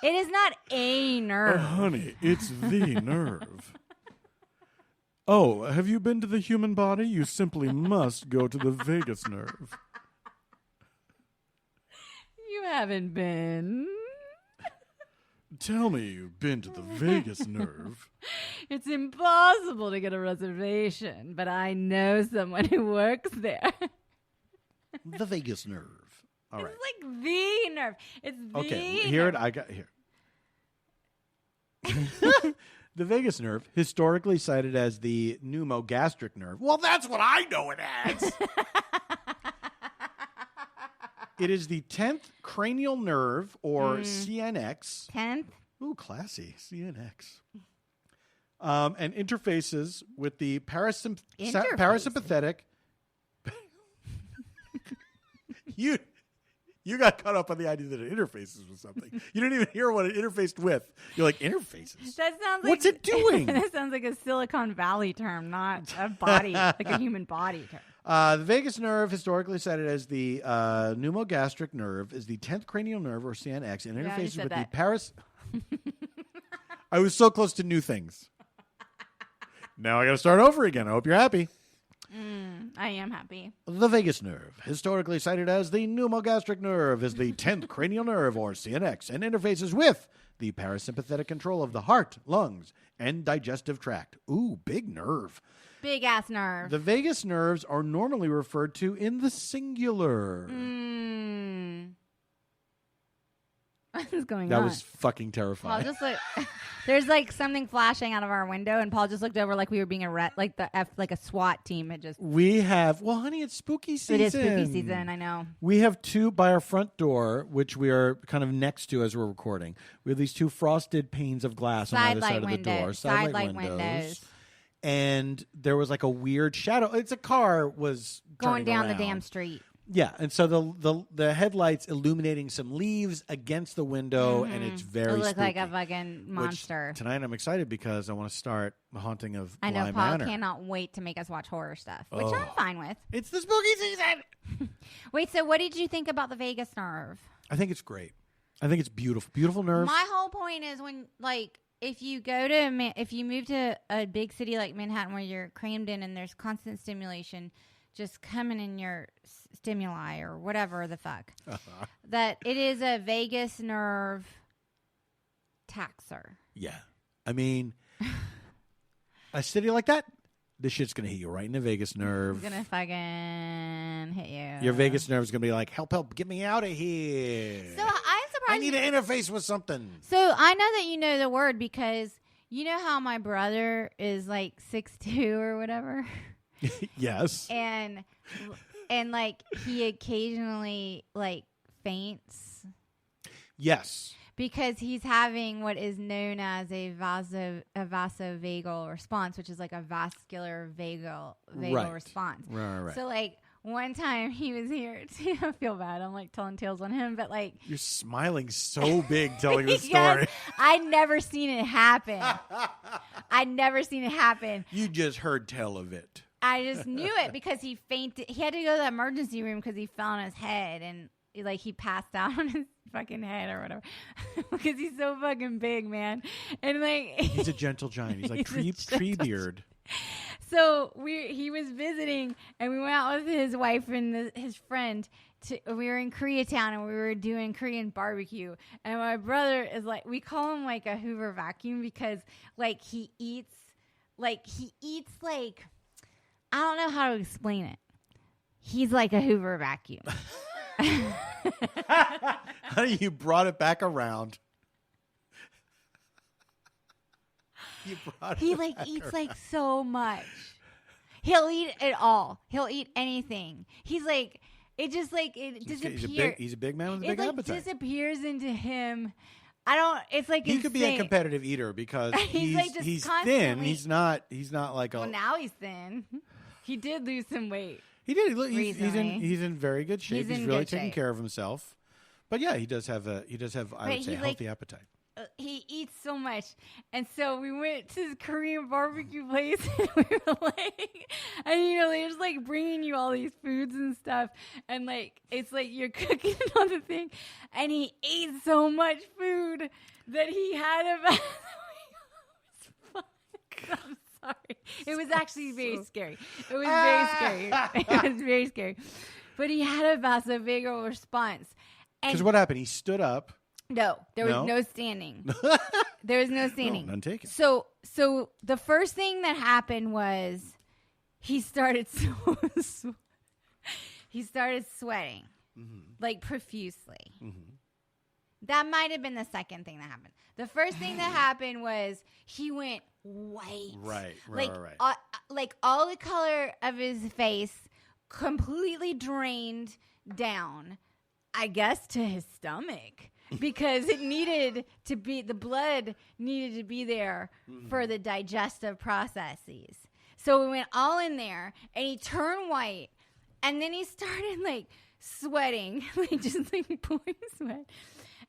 It is not a nerve. Honey, it's the nerve. Oh, have you been to the human body? You simply must go to the vagus nerve. You haven't been. Tell me you've been to the vagus nerve. It's impossible to get a reservation, but I know someone who works there. The vagus nerve. All right. It's like the nerve. It's the Okay, here nerve. I got here. The vagus nerve, historically cited as the pneumogastric nerve. Well, that's what I know it as. It is the 10th cranial nerve, or CNX. 10th? Ooh, classy. CNX. And interfaces with the parasympathetic. You got caught up on the idea that it interfaces with something. You didn't even hear what it interfaced with. You're like, interfaces? That sounds like, What's it doing? That sounds like a Silicon Valley term, not a body, like a human body term. The vagus nerve, historically cited as the pneumogastric nerve, is the 10th cranial nerve, or CNX, and you interfaces said with that. I was so close to new things. Now I got to start over again. I hope you're happy. I am happy. The vagus nerve, historically cited as the pneumogastric nerve, is the 10th cranial nerve, or CNX, and interfaces with the parasympathetic control of the heart, lungs, and digestive tract. Ooh, big nerve. Big ass nerve. The vagus nerves are normally referred to in the singular. What is going That on? was fucking Paul terrifying. just like there's like something flashing out of our window, and Paul just looked over like we were being like a SWAT team. It just We have, well, honey, it's spooky season. it is spooky season. I know. We have two by our front door, which we are kind of next to as we're recording. We have these two frosted panes of glass on either side of the door. Side light windows. And there was like a weird shadow. It's a car was Going turning down around. the damn street. Yeah, and so the headlights illuminating some leaves against the window, and it's very It looked spooky. like a fucking monster. Which, tonight I'm excited because I want to start The Haunting of I know Bly Paul Manor. cannot wait to make us watch horror stuff, which I'm fine with. It's the spooky season. Wait, so what did you think about the vagus nerve? I think it's great. I think it's beautiful. Beautiful nerve. My whole point is when, like, if you move to a big city like Manhattan where you're crammed in and there's constant stimulation just coming in your stimuli or whatever the fuck, that it is a vagus nerve taxer. Yeah. I mean, a city like that, this shit's going to hit you right in the vagus nerve. It's gonna fucking hit you. Your vagus nerve is going to be like, help, get me out of here. So I'm surprised. I need to interface with something. So I know that you know the word because you know how my brother is like 6'2" or whatever, Yes. and like he occasionally like faints Yes. because he's having what is known as a vasovagal response, which is like a vascular vagal Right. response. Right. So like one time he was here too. I feel bad. I'm like telling tales on him, but like You're smiling so big telling the because story. I'd never seen it happen. You just heard tell of it. I just knew it because he fainted. He had to go to the emergency room because he fell on his head and like he passed out on his fucking head or whatever because he's so fucking big, man. And like He's a gentle giant. He's like He's a tree gentle beard. So he was visiting, and we went out with his wife and his friend. We were in Koreatown, and we were doing Korean barbecue. And my brother is like, we call him like a Hoover vacuum because like he eats like I don't know how to explain it. He's like a Hoover vacuum. Honey, you brought it back around. He like eats like so much. He'll eat it all. He'll eat anything. He's like, it just like it disappears. He's a big man with a It big like appetite. disappears into him. I don't. It's like He could be a insane. competitive eater because He's, like, just he's thin. constantly- He's not like a. Well, now he's thin. He did lose some weight. He did. He's Recently. in very good shape. He's He's in really good taking shape. care of himself. But yeah, he does have I would But say a he, like, healthy appetite. He eats so much, and so we went to this Korean barbecue place. And we were like, and you know, they're just like bringing you all these foods and stuff, and like it's like you're cooking on the thing, and he ate so much food. dude that he had about. I'm sorry. It was actually very scary. It was very scary. It was very scary. But he had a vasovagal response. Because what happened? He stood up. No, there was no standing. There was no standing. No, none taken. So the first thing that happened was he started sweating like profusely. Mm-hmm. That might have been the second thing that happened. The first thing that happened was he went white. Right. Like all the color of his face completely drained down, I guess, to his stomach. Because it needed to be, the blood needed to be there for the digestive processes. So we went all in there, and he turned white, and then he started like sweating, like just like pouring sweat.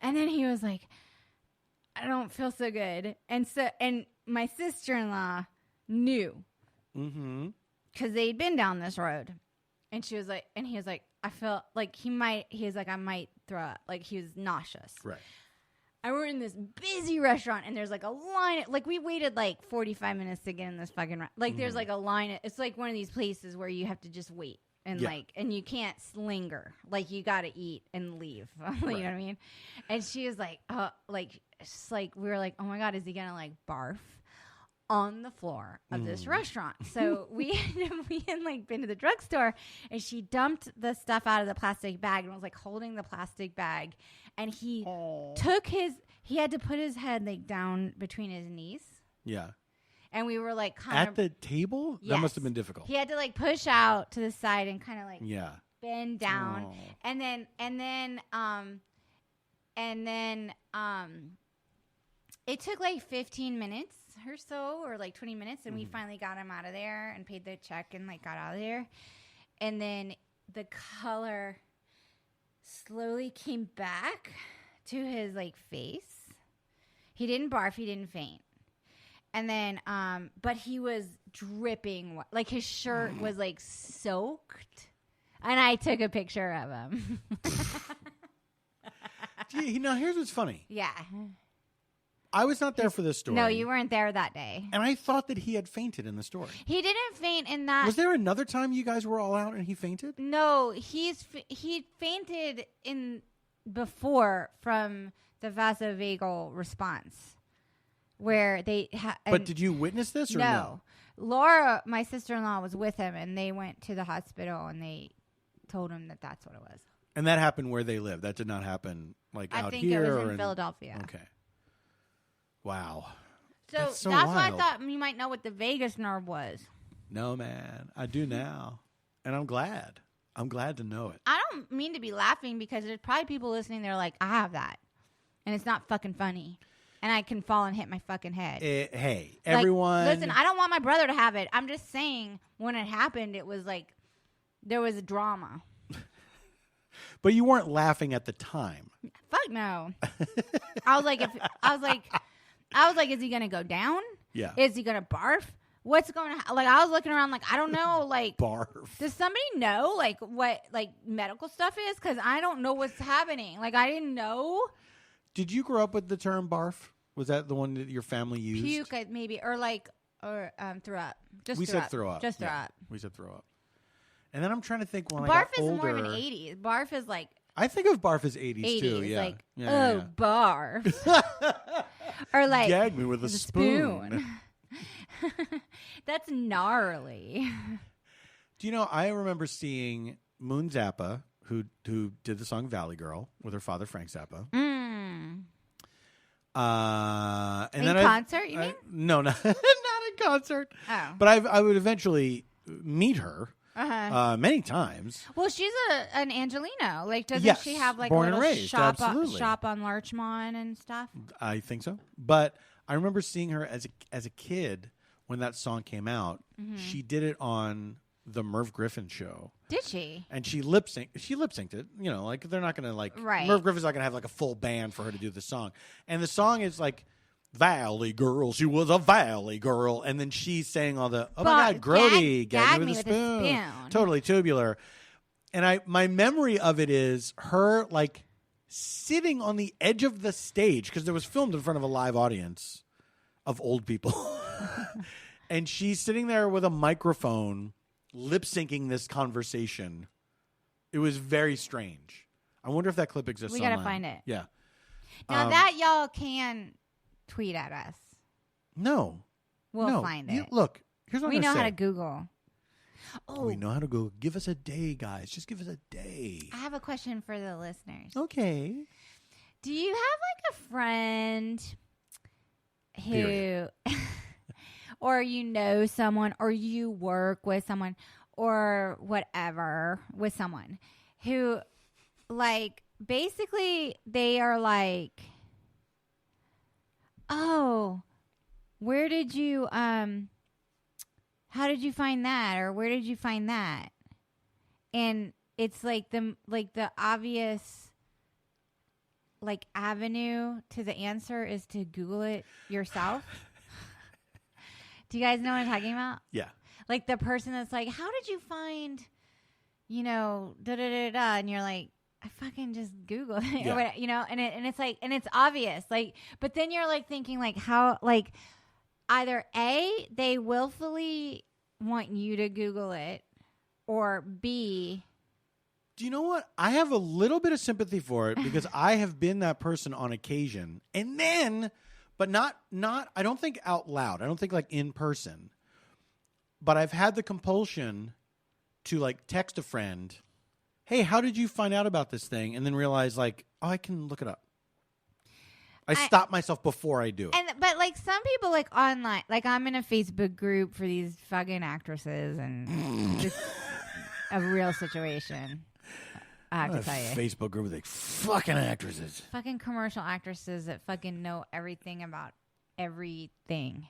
And then he was like, I don't feel so good. And my sister-in-law knew because they'd been down this road. And she was like, and he was like, I felt like I might throw up. Like he was nauseous. Right. And we're in this busy restaurant and there's like a line. Like we waited like 45 minutes to get in this fucking, there's like a line. It's like one of these places where you have to just wait and and you can't linger. Like you got to eat and leave. You know what I mean? And she was like, it's like, we were like, oh my God, is he going to like barf on the floor of this restaurant? So we had like been to the drugstore and she dumped the stuff out of the plastic bag and was like holding the plastic bag, and he he had to put his head like down between his knees. Yeah. And we were like at the table? Yes. That must have been difficult. He had to like push out to the side and kind of like bend down. And then it took like 15 minutes or so, or like 20 minutes, and we finally got him out of there and paid the check and like got out of there. And then the color slowly came back to his like face. He didn't barf, he didn't faint. And then but he was dripping, like his shirt was like soaked. And I took a picture of him. Gee, now here's what's funny. Yeah. I was not there for this story. No, you weren't there that day. And I thought that he had fainted in the story. He didn't faint in that. Was there another time you guys were all out and he fainted? No, he fainted in before from the vasovagal response, where they. But did you witness this or no? Laura, my sister-in-law, was with him, and they went to the hospital, and they told him that that's what it was. And that happened where they live. That did not happen like out here. I think it was in Philadelphia. Okay. Wow. So that's why I thought you might know what the vagus nerve was. No, man. I do now. And I'm glad. I'm glad to know it. I don't mean to be laughing because there's probably people listening. They're like, I have that. And it's not fucking funny. And I can fall and hit my fucking head. Hey, everyone. Listen, I don't want my brother to have it. I'm just saying when it happened, it was like there was a drama. But you weren't laughing at the time. Fuck no. I was like, is he gonna go down? Yeah. Is he gonna barf? What's going to like? I was looking around, like I don't know, like barf. Does somebody know like what like medical stuff is? Because I don't know what's happening. Like I didn't know. Did you grow up with the term barf? Was that the one that your family used? Puke, maybe, or throw up. We said throw up. Just throw up. We said throw up. And then I'm trying to think when barf I got is older, more of an 80s. Barf is like. I think of barf as 80s too. Yeah. Like, yeah. Barf. Or like. Gag me with a spoon. That's gnarly. Do you know, I remember seeing Moon Zappa, who did the song Valley Girl with her father, Frank Zappa. And in then concert, you mean? No, not in concert. Oh. But I would eventually meet her. Many times. Well, she's an Angelino. Like, doesn't she have like born a little and raised, shop on Larchmont and stuff? I think so. But I remember seeing her as a kid when that song came out. Mm-hmm. She did it on the Merv Griffin show. Did she? And she lip synced it. You know, like they're not going to like Merv Griffin's not going to have like a full band for her to do the song. And the song is like Valley Girl, she was a Valley Girl, and then she's saying all the, oh my God, grody, gag me with a spoon. Totally tubular. And my memory of it is her like sitting on the edge of the stage because it was filmed in front of a live audience of old people. And she's sitting there with a microphone, lip syncing this conversation. It was very strange. I wonder if that clip exists We got to online. find it. Yeah. Now that y'all can tweet at us. No. We'll find it. Look, here's what We I'm know gonna how say. to Google. We know how to go. Give us a day, guys. Just give us a day. I have a question for the listeners. Okay. Do you have like a friend who, or you know someone, or you work with someone, or whatever with someone who, like, basically they are like, oh, where did you, how did you find that? Or where did you find that? And it's like the obvious like avenue to the answer is to Google it yourself. Do you guys know what I'm talking about? Yeah. Like the person that's like, how did you find, you know, da da da da, and you're like, I fucking just Googled it, Yeah. or what, you know, and it's like, and it's obvious, like, but then you're like thinking like how, like, either A, they willfully want you to Google it, or B, Do you know what? I have a little bit of sympathy for it because I have been that person on occasion. And then, but not I don't think out loud. I don't think like in person. But I've had the compulsion to like text a friend, hey, how did you find out about this thing? And then realize like, oh, I can look it up. I stop myself before I do it. but like some people like online, like I'm in a Facebook group for these fucking actresses, and it's a real situation. I have to tell you, Facebook group with like fucking actresses. fucking commercial actresses that fucking know everything about everything,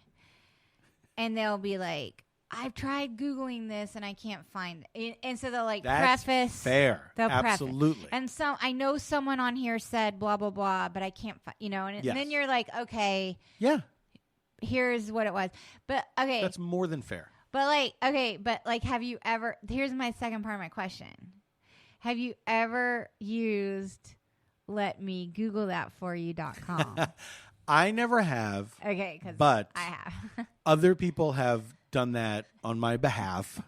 and they'll be like, I've tried Googling this and I can't find it. And so they'll like That's preface. fair. They'll Absolutely. Preface. And so I know someone on here said blah, blah, blah, but I can't find, you know, and Yes. then you're like, okay, Yeah. here's what it was. But okay. That's more than fair. But like, okay, but like, have you ever, here's my second part of my question. Have you ever used letmegoogle.that4you.com? I never have. Okay, because But I have. other people have done that on my behalf.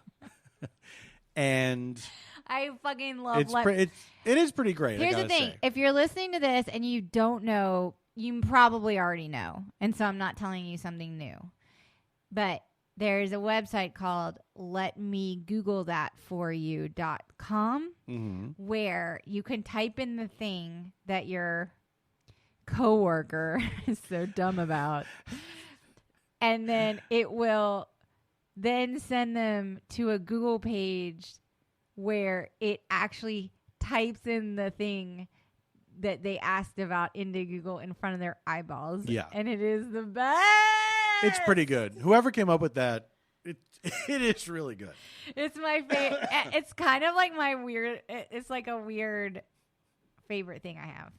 And I fucking love it is pretty great. Here's I the gotta thing. say. If you're listening to this and you don't know, you probably already know. And so I'm not telling you something new. But there's a website called letmegoogle.that4you.com where you can type in the thing that your coworker is so dumb about. And then it will then send them to a Google page where it actually types in the thing that they asked about into Google in front of their eyeballs. Yeah. And it is the best. It's pretty good. Whoever came up with that, it is really good. It's my favorite. It's kind of like my weird. It's like a weird favorite thing I have.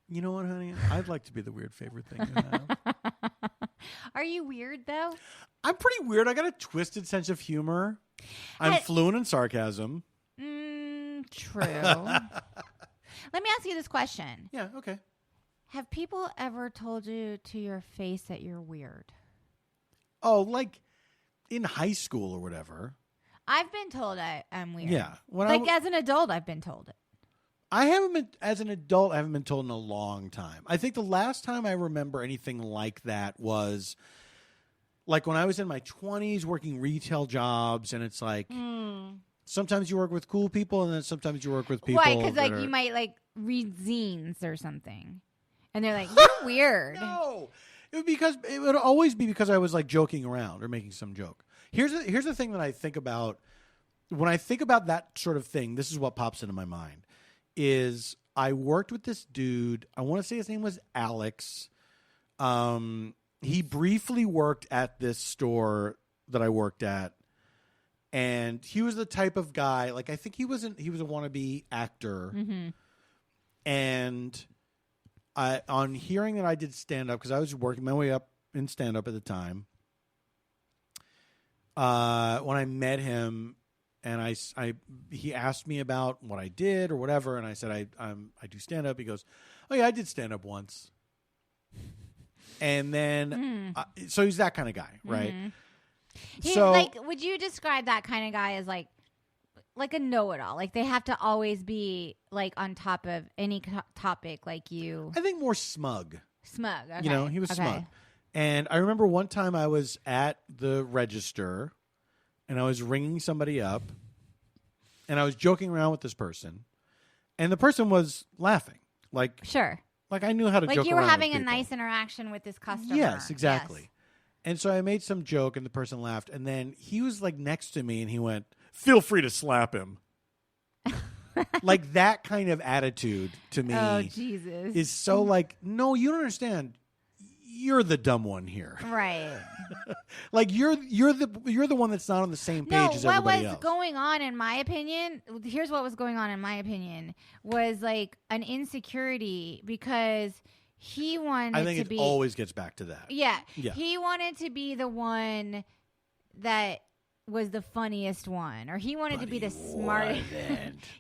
You know what, honey? I'd like to be the weird favorite thing you have. Are you weird though? I'm pretty weird. I got a twisted sense of humor. I'm fluent in sarcasm. True. Let me ask you this question. Yeah, okay. Have people ever told you to your face that you're weird? Oh, like in high school or whatever. I've been told I'm weird. Yeah. As an adult, I've been told it. I haven't been, as an adult, I haven't been told in a long time. I think the last time I remember anything like that was like when I was in my 20s working retail jobs, and it's like sometimes you work with cool people and then sometimes you work with people. Right, because like you might like read zines or something. And they're like, you're weird. No. It would always be because I was like joking around or making some joke. Here's the thing that I think about when I think about that sort of thing. This is what pops into my mind. Is I worked with this dude. I want to say his name was Alex. He briefly worked at this store that I worked at, and he was the type of guy. Like I think he was a wannabe actor, and on hearing that I did stand up because I was working my way up in stand up at the time. When I met him and he asked me about what I did or whatever, and I said I do stand up. He goes, "Oh yeah, I did stand up once." And then, so he's that kind of guy, right? He's So, like, would you describe that kind of guy as like a know-it-all? Like they have to always be like on top of any topic. Like you, I think more smug. Smug. Okay. You know, he was smug. And I remember one time I was at the register, and I was ringing somebody up, and I was joking around with this person, and the person was laughing, like sure. Like I knew how to like joke you were around having with a people. nice interaction with this customer. Yes, exactly. Yes. And so I made some joke, and the person laughed, and then he was like next to me, and he went, "Feel free to slap him." Like that kind of attitude to me Oh Jesus! is so like, no, you don't understand. You're the dumb one here. Right. Like you're the one that's not on the same page as everybody else. What was going on, in my opinion, here's what was going on, in my opinion, was like an insecurity because he wanted I think to it be. always gets back to that. Yeah. Yeah. He wanted to be the one that was the funniest one, or he wanted to be the smartest.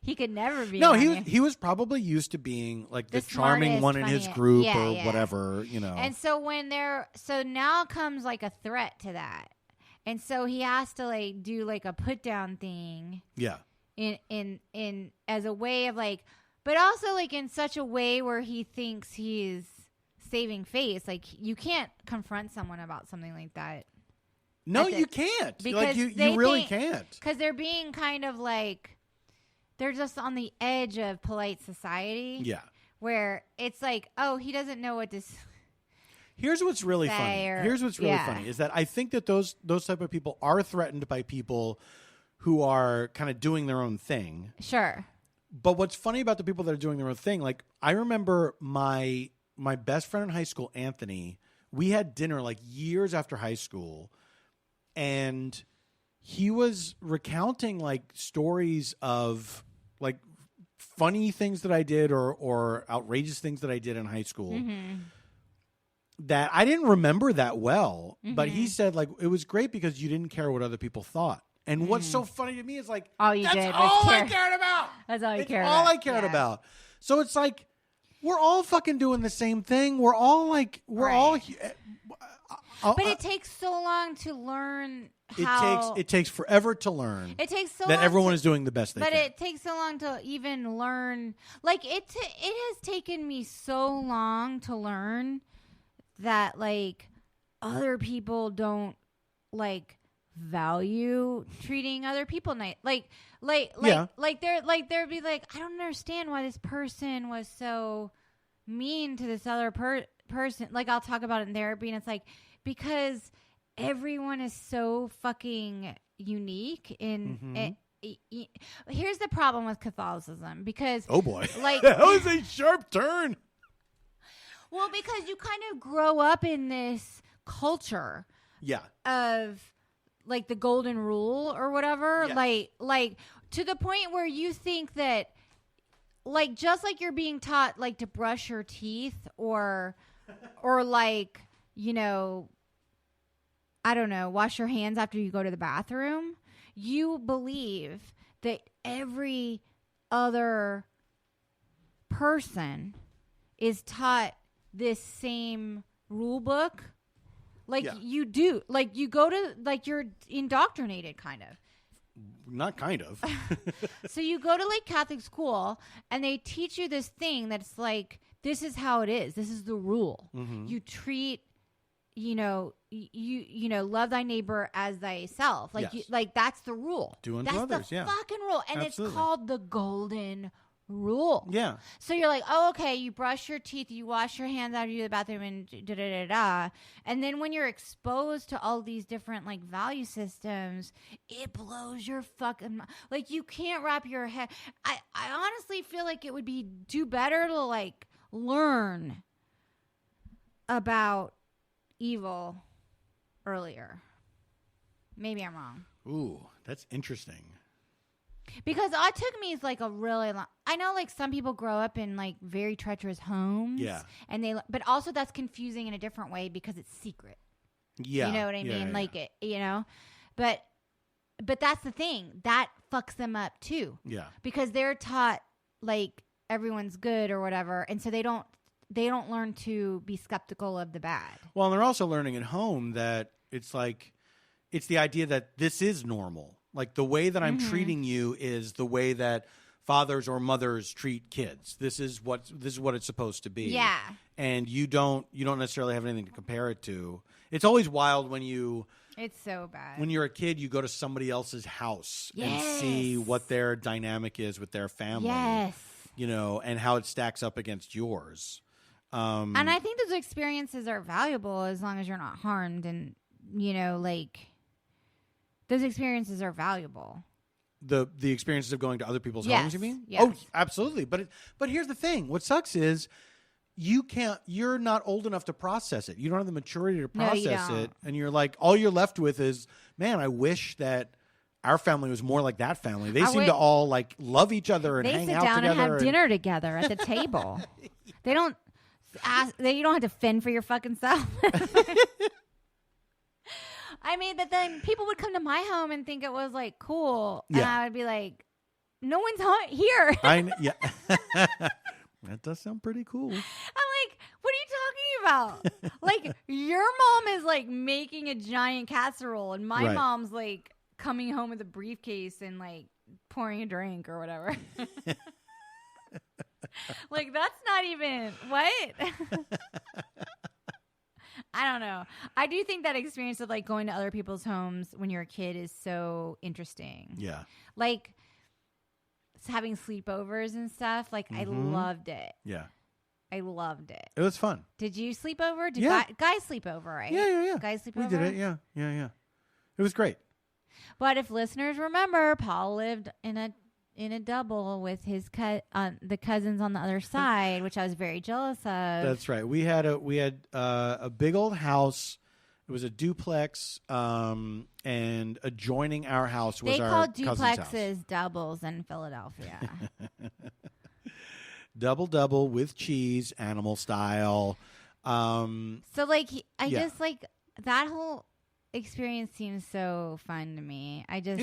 He could never be. No, he was probably used to being like the charming smartest, one in his funniest- group yeah, or yeah. whatever, you know. And so so now comes like a threat to that, and so he has to like do like a put down thing. Yeah. In as a way of like, but also like in such a way where he thinks he's saving face. Like you can't confront someone about something like that. No, you can't. Because like you really can't. Because they're being kind of like, they're just on the edge of polite society. Yeah. Where it's like, oh, he doesn't know what to Here's what's really funny. Here's what's really funny is that I think that those type of people are threatened by people who are kind of doing their own thing. Sure. But what's funny about the people that are doing their own thing, like I remember my best friend in high school, Anthony, we had dinner like years after high school. And he was recounting like stories of like funny things that I did or outrageous things that I did in high school that I didn't remember that well. But he said like it was great because you didn't care what other people thought. And what's so funny to me is like all you that's did all was I care. cared about. That's all you cared all about. I cared about. So it's like we're all fucking doing the same thing. We're all like all. But it takes so long to learn how. It takes forever to learn. It takes so that long everyone is doing the best they can. But it takes so long to even learn. Like it has taken me so long to learn that like other people don't like value treating other people nice. Like they'd be like, I don't understand why this person was so mean to this other person. Like I'll talk about it in therapy, and it's like. Because everyone is so fucking unique here's the problem with Catholicism because oh boy like that was a sharp turn. Well, because you kind of grow up in this culture of like the golden rule or whatever. Yes. Like to the point where you think that like just like you're being taught like to brush your teeth or like, you know, I don't know, wash your hands after you go to the bathroom. You believe that every other person is taught this same rule book. Like you do. Like you go to, like you're indoctrinated kind of. Not kind of. So you go to like Catholic school and they teach you this thing that's like, this is how it is. This is the rule. Mm-hmm. You treat, you know, love thy neighbor as thyself. Like, yes. Like that's the rule. Do unto that's others, the fucking rule. And absolutely. It's called the golden rule. Yeah. So you're like, oh, okay, you brush your teeth, you wash your hands after you go to the bathroom, and da-da-da-da. And then when you're exposed to all these different, like, value systems, it blows your fucking mind. Like, you can't wrap your head. I honestly feel like it would do better to, like, learn about evil earlier. Maybe I'm wrong. Ooh, that's interesting. Because it took me like a really long. I know like some people grow up in like very treacherous homes. Yeah. And but also that's confusing in a different way because it's secret. Yeah. You know what I mean? Yeah. Like it, you know, but but that's the thing that fucks them up too. Yeah. Because they're taught like everyone's good or whatever, and so they don't learn to be skeptical of the bad. Well, and they're also learning at home that it's like it's the idea that this is normal. Like the way that I'm treating you is the way that fathers or mothers treat kids. This is what it's supposed to be. Yeah. And you don't necessarily have anything to compare it to. It's always wild when It's so bad. when you're a kid, you go to somebody else's house and Yes. see what their dynamic is with their family. Yes. You know, and how it stacks up against yours. And I think those experiences are valuable as long as you're not harmed, and you know, like those experiences are valuable. The experiences of going to other people's Yes, homes, you mean? yes. Oh, absolutely. But here's the thing. What sucks is you're not old enough to process it. You don't have the maturity to No, you process don't. it. And you're like, all you're left with is, man, I wish that our family was more like that family. They seem to all like love each other and They hang sit out down together. and have dinner together at the table. They don't you don't have to fend for your fucking self. I mean, but then people would come to my home and think it was like cool, and Yeah. I would be like, "No one's here." Yeah. That does sound pretty cool. I'm like, "What are you talking about?" Like, your mom is like making a giant casserole, and my Right. mom's like coming home with a briefcase and like pouring a drink or whatever. Like, that's not even what. I don't know. I do think that experience of like going to other people's homes when you're a kid is so interesting. Yeah. Like having sleepovers and stuff. Like I loved it. Yeah. I loved it. It was fun. Did you sleep over? Did Yeah. guys sleep over, right? Yeah. Guys sleep We over? did it. Yeah. It was great. But if listeners remember, Paul lived in a double with his the cousins on the other side, which I was very jealous of. That's right. We had a big old house. It was a duplex, and adjoining our house was they our called cousin's duplexes house. doubles in Philadelphia. Double with cheese, animal style. So like I Yeah. just like that whole experience seems so fun to me. I just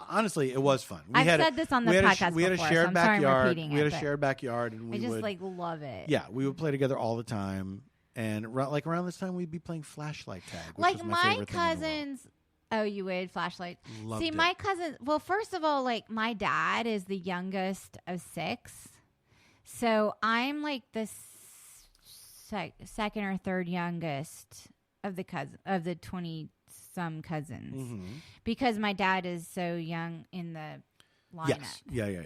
Honestly, it was fun. I've said this on the podcast We had a before, shared so I'm sorry I'm backyard. repeating We had it, a but shared backyard, and we I just would like love it. yeah, we would play together all the time. And around this time, we'd be playing flashlight tag. Which Like was my favorite thing in the world. cousins. Oh, you would flashlight. Loved See, it. my cousin. Well, first of all, like my dad is the youngest of 6, so I'm like the second or third youngest of the 20-some cousins, Mhm. because my dad is so young in the lineup. Yes. Yeah.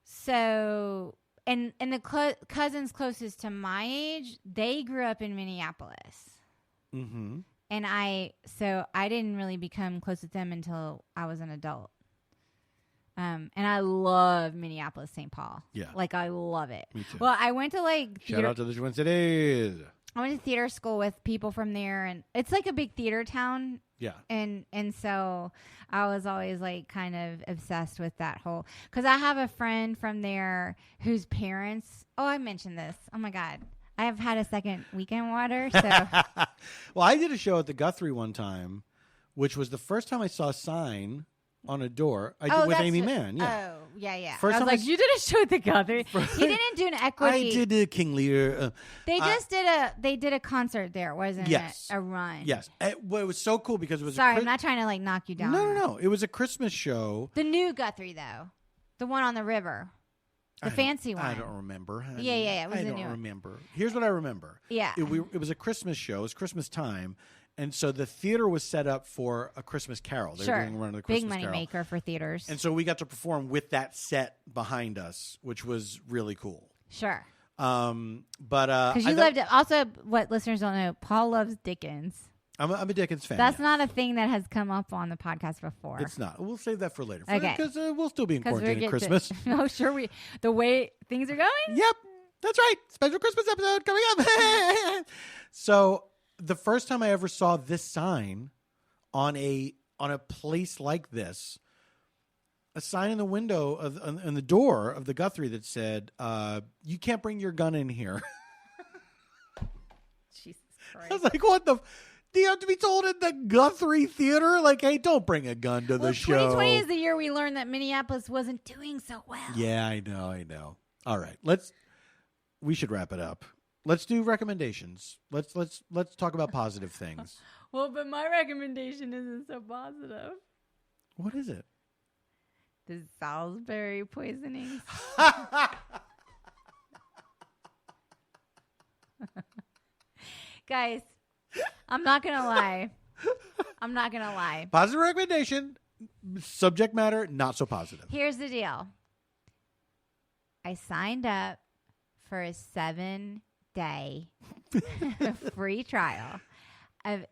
So, and the cousins closest to my age, they grew up in Minneapolis. Mm-hmm. And I didn't really become close with them until I was an adult. And I love Minneapolis, St. Paul. Yeah. Like, I love it. Me too. Well, I went to like Shout out to the Twin Cities. I went to theater school with people from there, and it's like a big theater town. Yeah. And so I was always like kind of obsessed with that whole, because I have a friend from there whose parents, I mentioned this. Oh my God. I have had a second weekend water. So Well, I did a show at the Guthrie one time, which was the first time I saw a sign on a door. I did with Amy Mann. Yeah. Oh, yeah. First I time was like, you did a show at the Guthrie. You didn't do an equity. I did a King Lear. They just did a concert there, wasn't Yes. it? A run. Yes. It was so cool because it was Sorry, a I'm not trying to like knock you down. No. It was a Christmas show. The new Guthrie though, the one on the river, the fancy one. I don't remember. honey. Yeah, it was I the don't new one. remember. Here's what I remember. Yeah. It was a Christmas show. It was Christmas time. And so the theater was set up for a Christmas carol. They were Sure. doing a run of the Big Christmas money carol. maker for theaters. And so we got to perform with that set behind us, which was really cool. Sure. But Because you loved it. Also, what listeners don't know, Paul loves Dickens. I'm a Dickens fan. That's yes. not a thing that has come up on the podcast before. It's not. We'll save that for later. Okay. Because we'll still be in 'Cause we're quarantine at getting Christmas. Oh, sure. The way things are going. Yep, that's right. Special Christmas episode coming up. So the first time I ever saw this sign on a place like this, a sign in the window in the door of the Guthrie that said, "You can't bring your gun in here." Jesus Christ. I was like, "What the? Do you have to be told in the Guthrie Theater? Like, hey, don't bring a gun to the show. 2020 is the year we learned that Minneapolis wasn't doing so well. Yeah, I know. All right, we should wrap it up. Let's do recommendations. Let's talk about positive things. Well, but my recommendation isn't so positive. What is it? The Salisbury poisoning. Guys, I'm not going to lie. Positive recommendation. Subject matter, not so positive. Here's the deal. I signed up for a 7-day free trial of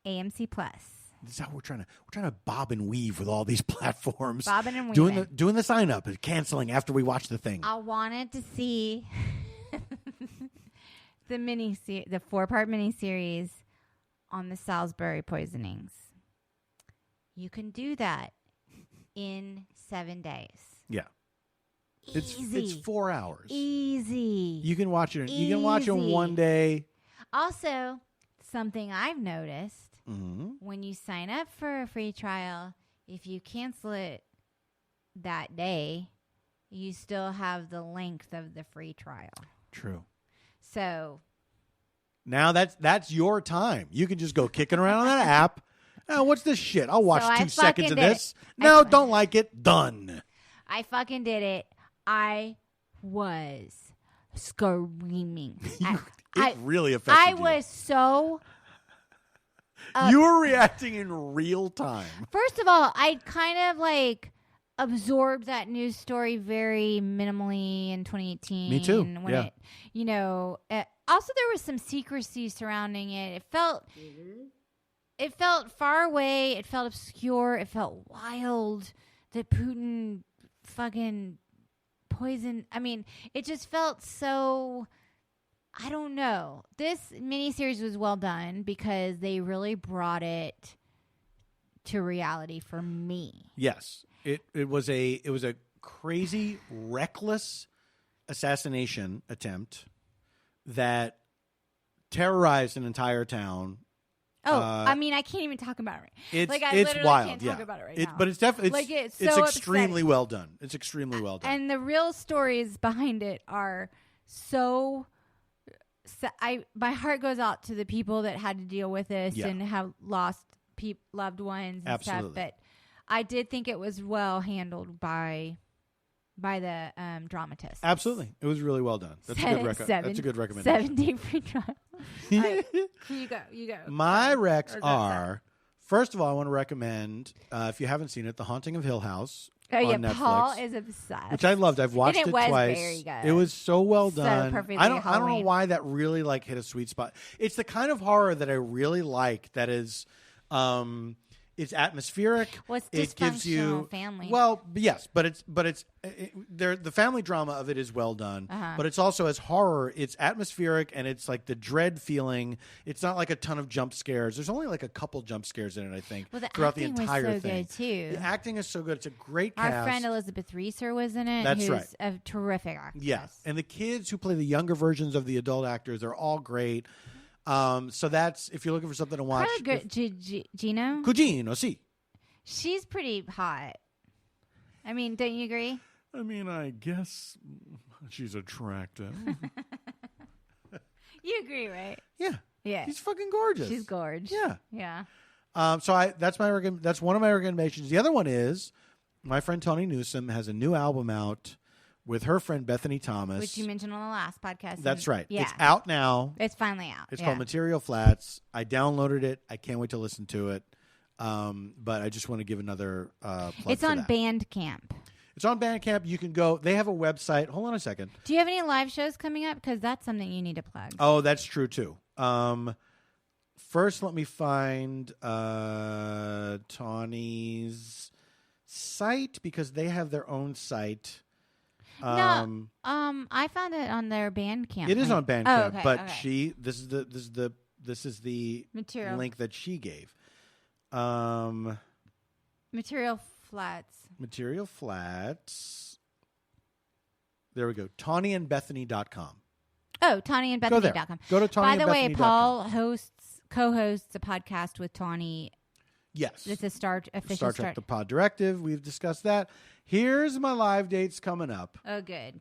AMC Plus. This is how we're trying to bob and weave with all these platforms. Bobbing and weaving. Doing the sign up and canceling after we watch the thing. I wanted to see the 4-part miniseries on the Salisbury poisonings. You can do that in 7 days. Yeah. Easy. It's 4 hours. Easy. You can watch it. You can watch it in one day. Also, something I've noticed when you sign up for a free trial, if you cancel it that day, you still have the length of the free trial. True. So now that's your time. You can just go kicking around on that app. Oh, what's this shit? I'll watch 2 seconds of this. No, don't like it. Done. I fucking did it. I was screaming. It really affected you. I was so... you were reacting in real time. First of all, I kind of like absorbed that news story very minimally in 2018. Me too. When yeah. Also, there was some secrecy surrounding it. It felt far away. It felt obscure. It felt wild that Putin fucking poisoned. I mean, it just felt so... I don't know. This miniseries was well done because they really brought it to reality for me. Yes. It was a crazy, reckless assassination attempt that terrorized an entire town. Oh, I mean, I can't even talk about it. It's literally wild. Can't talk about it right now. But it's definitely it's so upsetting. extremely well done. It's extremely well done. And the real stories behind it are so my heart goes out to the people that had to deal with this and have lost loved ones and Absolutely. stuff. But I did think it was well handled by the dramatist. Absolutely, it was really well done. That's a good recommendation. 7-day free trial. Right. You go. My recs are, first of all, I want to recommend, if you haven't seen it, The Haunting of Hill House. Oh yeah, Netflix, Paul is obsessed. which I loved. I've watched it twice. Very good. It was so well So done. perfectly I don't know Halloween. why that really like hit a sweet spot. It's the kind of horror that I really like. That is, it's atmospheric. What's it gives you family? Well, yes, but the family drama of it is well done. But it's also as horror. It's atmospheric and it's like the dread feeling. It's not like a ton of jump scares. There's only like a couple jump scares in it, I think, throughout the entire was so thing. Good too. The acting is so good. It's a great Our cast. friend Elizabeth Reeser was in it. That's who's right. A terrific actress. Yes, and the kids who play the younger versions of the adult actors are all great. So that's if you're looking for something to watch. Gino? Cugino, sì. She's pretty hot. I mean, don't you agree? I mean, I guess she's attractive. You agree, right? Yeah. Yeah. She's fucking gorgeous. She's gorgeous. Yeah. Yeah. So that's one of my recommendations. The other one is my friend Tony Newsom has a new album out with her friend Bethany Thomas, which you mentioned on the last podcast. That's right. Yeah. It's out now. It's finally out. It's called Material Flats. I downloaded it. I can't wait to listen to it. But I just want to give another plug. It's for on that. Bandcamp. It's on Bandcamp. You can go. They have a website. Hold on a second. Do you have any live shows coming up? Because that's something you need to plug. Oh, that's true too. First, let me find Tawny's site because they have their own site. I found it on their Bandcamp. It is on Bandcamp, okay, but okay. this is the Material. link that she gave. Material Flats. Material Flats. There we go. TawnyandBethany.com. Oh, TawnyandBethany.com. Go to TawnyandBethany.com. By the way, Paul hosts co-hosts a podcast with Tawny. Yes. It's a Star Trek The Pod Directive. We've discussed that. Here's my live dates coming up. Oh, good.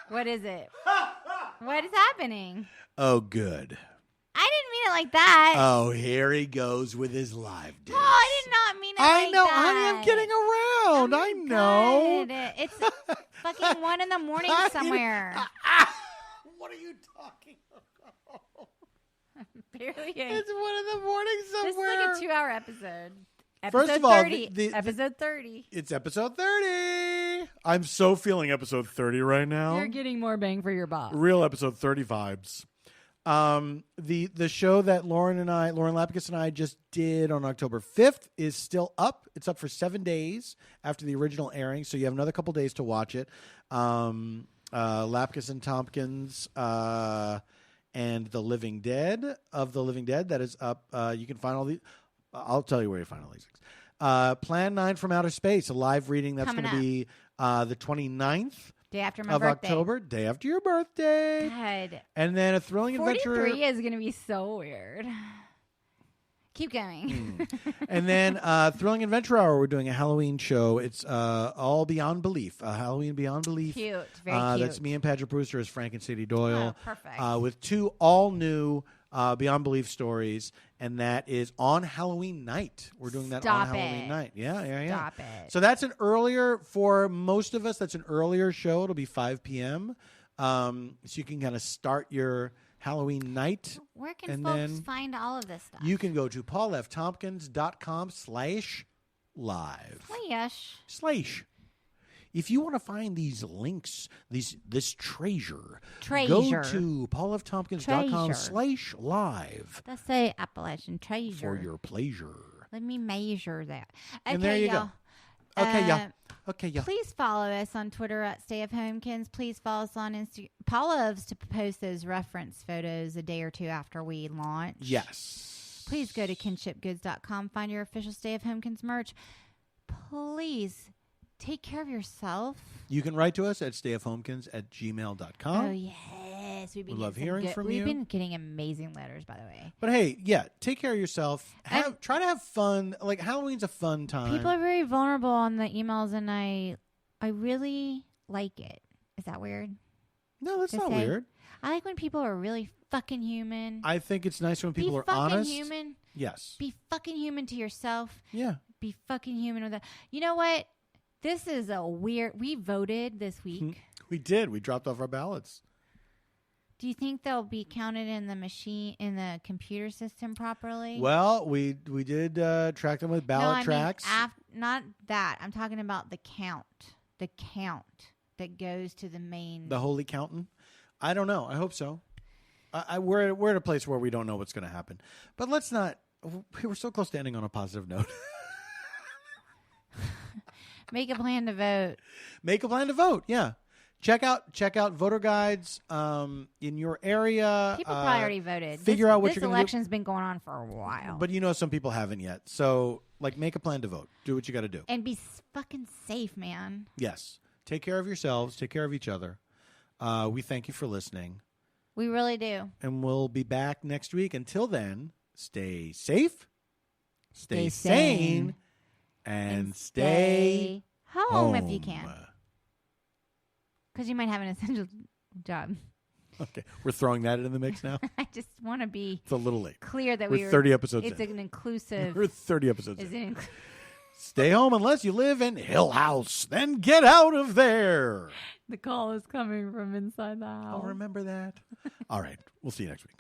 What is it? What is happening? Oh, good. I didn't mean it like that. Oh, here he goes with his live dates. Oh, I did not mean it I like know, that. honey, I'm kidding around. Oh I know. God. It's fucking 1 a.m. somewhere. What are you talking about? Barely. It's 1 a.m. somewhere. This is like a 2-hour episode. First Episode of all, 30. Episode 30. It's episode 30. I'm so feeling episode 30 right now. You're getting more bang for your buck. Real episode 30 vibes. The show that Lauren Lapkus and I just did on October 5th is still up. It's up for 7 days after the original airing, so you have another couple days to watch it. Lapkus and Tompkins and The Living Dead that is up. You can find all the. I'll tell you where you find all these things. Plan 9 from Outer Space, a live reading that's going to be the 29th. Day after my of birthday. October, day after your birthday. God. And then a thrilling adventure. 43 is going to be so weird. Keep going. And then Thrilling Adventure Hour, we're doing a Halloween show. It's all Beyond Belief. Halloween Beyond Belief. Cute. Very cute. That's me and Patrick Brewster as Frank and Sadie Doyle. Oh, perfect. With 2 all-new Beyond Belief stories. And that is on Halloween night. We're doing that on Halloween night. Yeah. Stop it. So that's for most of us, that's an earlier show. It'll be 5 p.m. So you can kind of start your Halloween night. Where can folks find all of this stuff? You can go to paulftompkins.com/live. If you want to find these links, this treasure, go to paulftompkins.com/live. That's the Appalachian treasure. For your pleasure. Let me measure that. Okay, And there you y'all. go. Okay, y'all. Please follow us on Twitter at stayfhomekins. Please follow us on Instagram. Paul loves to post those reference photos a day or two after we launch. Yes. Please go to kinshipgoods.com. Find your official Stay of Homekins merch. Please take care of yourself. You can write to us at stayfhomekins@gmail.com. Oh, yes. We love hearing from you. We've been getting amazing letters, by the way. But hey, yeah, take care of yourself. Try to have fun. Like, Halloween's a fun time. People are very vulnerable on the emails, and I really like it. Is that weird? No, that's not weird. I like when people are really fucking human. I think it's nice when people are honest. Be fucking human. Yes. Be fucking human to yourself. Yeah. Be fucking human with that. You know what? This is a weird. We voted this week. We did. We dropped off our ballots. Do you think they'll be counted in the computer system properly? Well, we did track them with ballot tracks. Not that. I'm talking about the count. The count that goes to the main. The holy counting? I don't know. I hope so. We're at a place where we don't know what's going to happen. But let's not. We're so close to ending on a positive note. Make a plan to vote. Make a plan to vote. Yeah. Check out voter guides in your area. People probably already voted. Figure out what you're going to do. This election's been going on for a while. But some people haven't yet. So, make a plan to vote. Do what you got to do. And be fucking safe, man. Yes. Take care of yourselves. Take care of each other. We thank you for listening. We really do. And we'll be back next week. Until then, stay safe, stay sane, sane, and stay home if you can. Because you might have an essential job. Okay. We're throwing that in the mix now? I just want to be it's a little late. Clear that we're 30 episodes it's in. an inclusive. We're 30 episodes is in. Stay home unless you live in Hill House. Then get out of there. The call is coming from inside the house. I'll remember that. All right. We'll see you next week.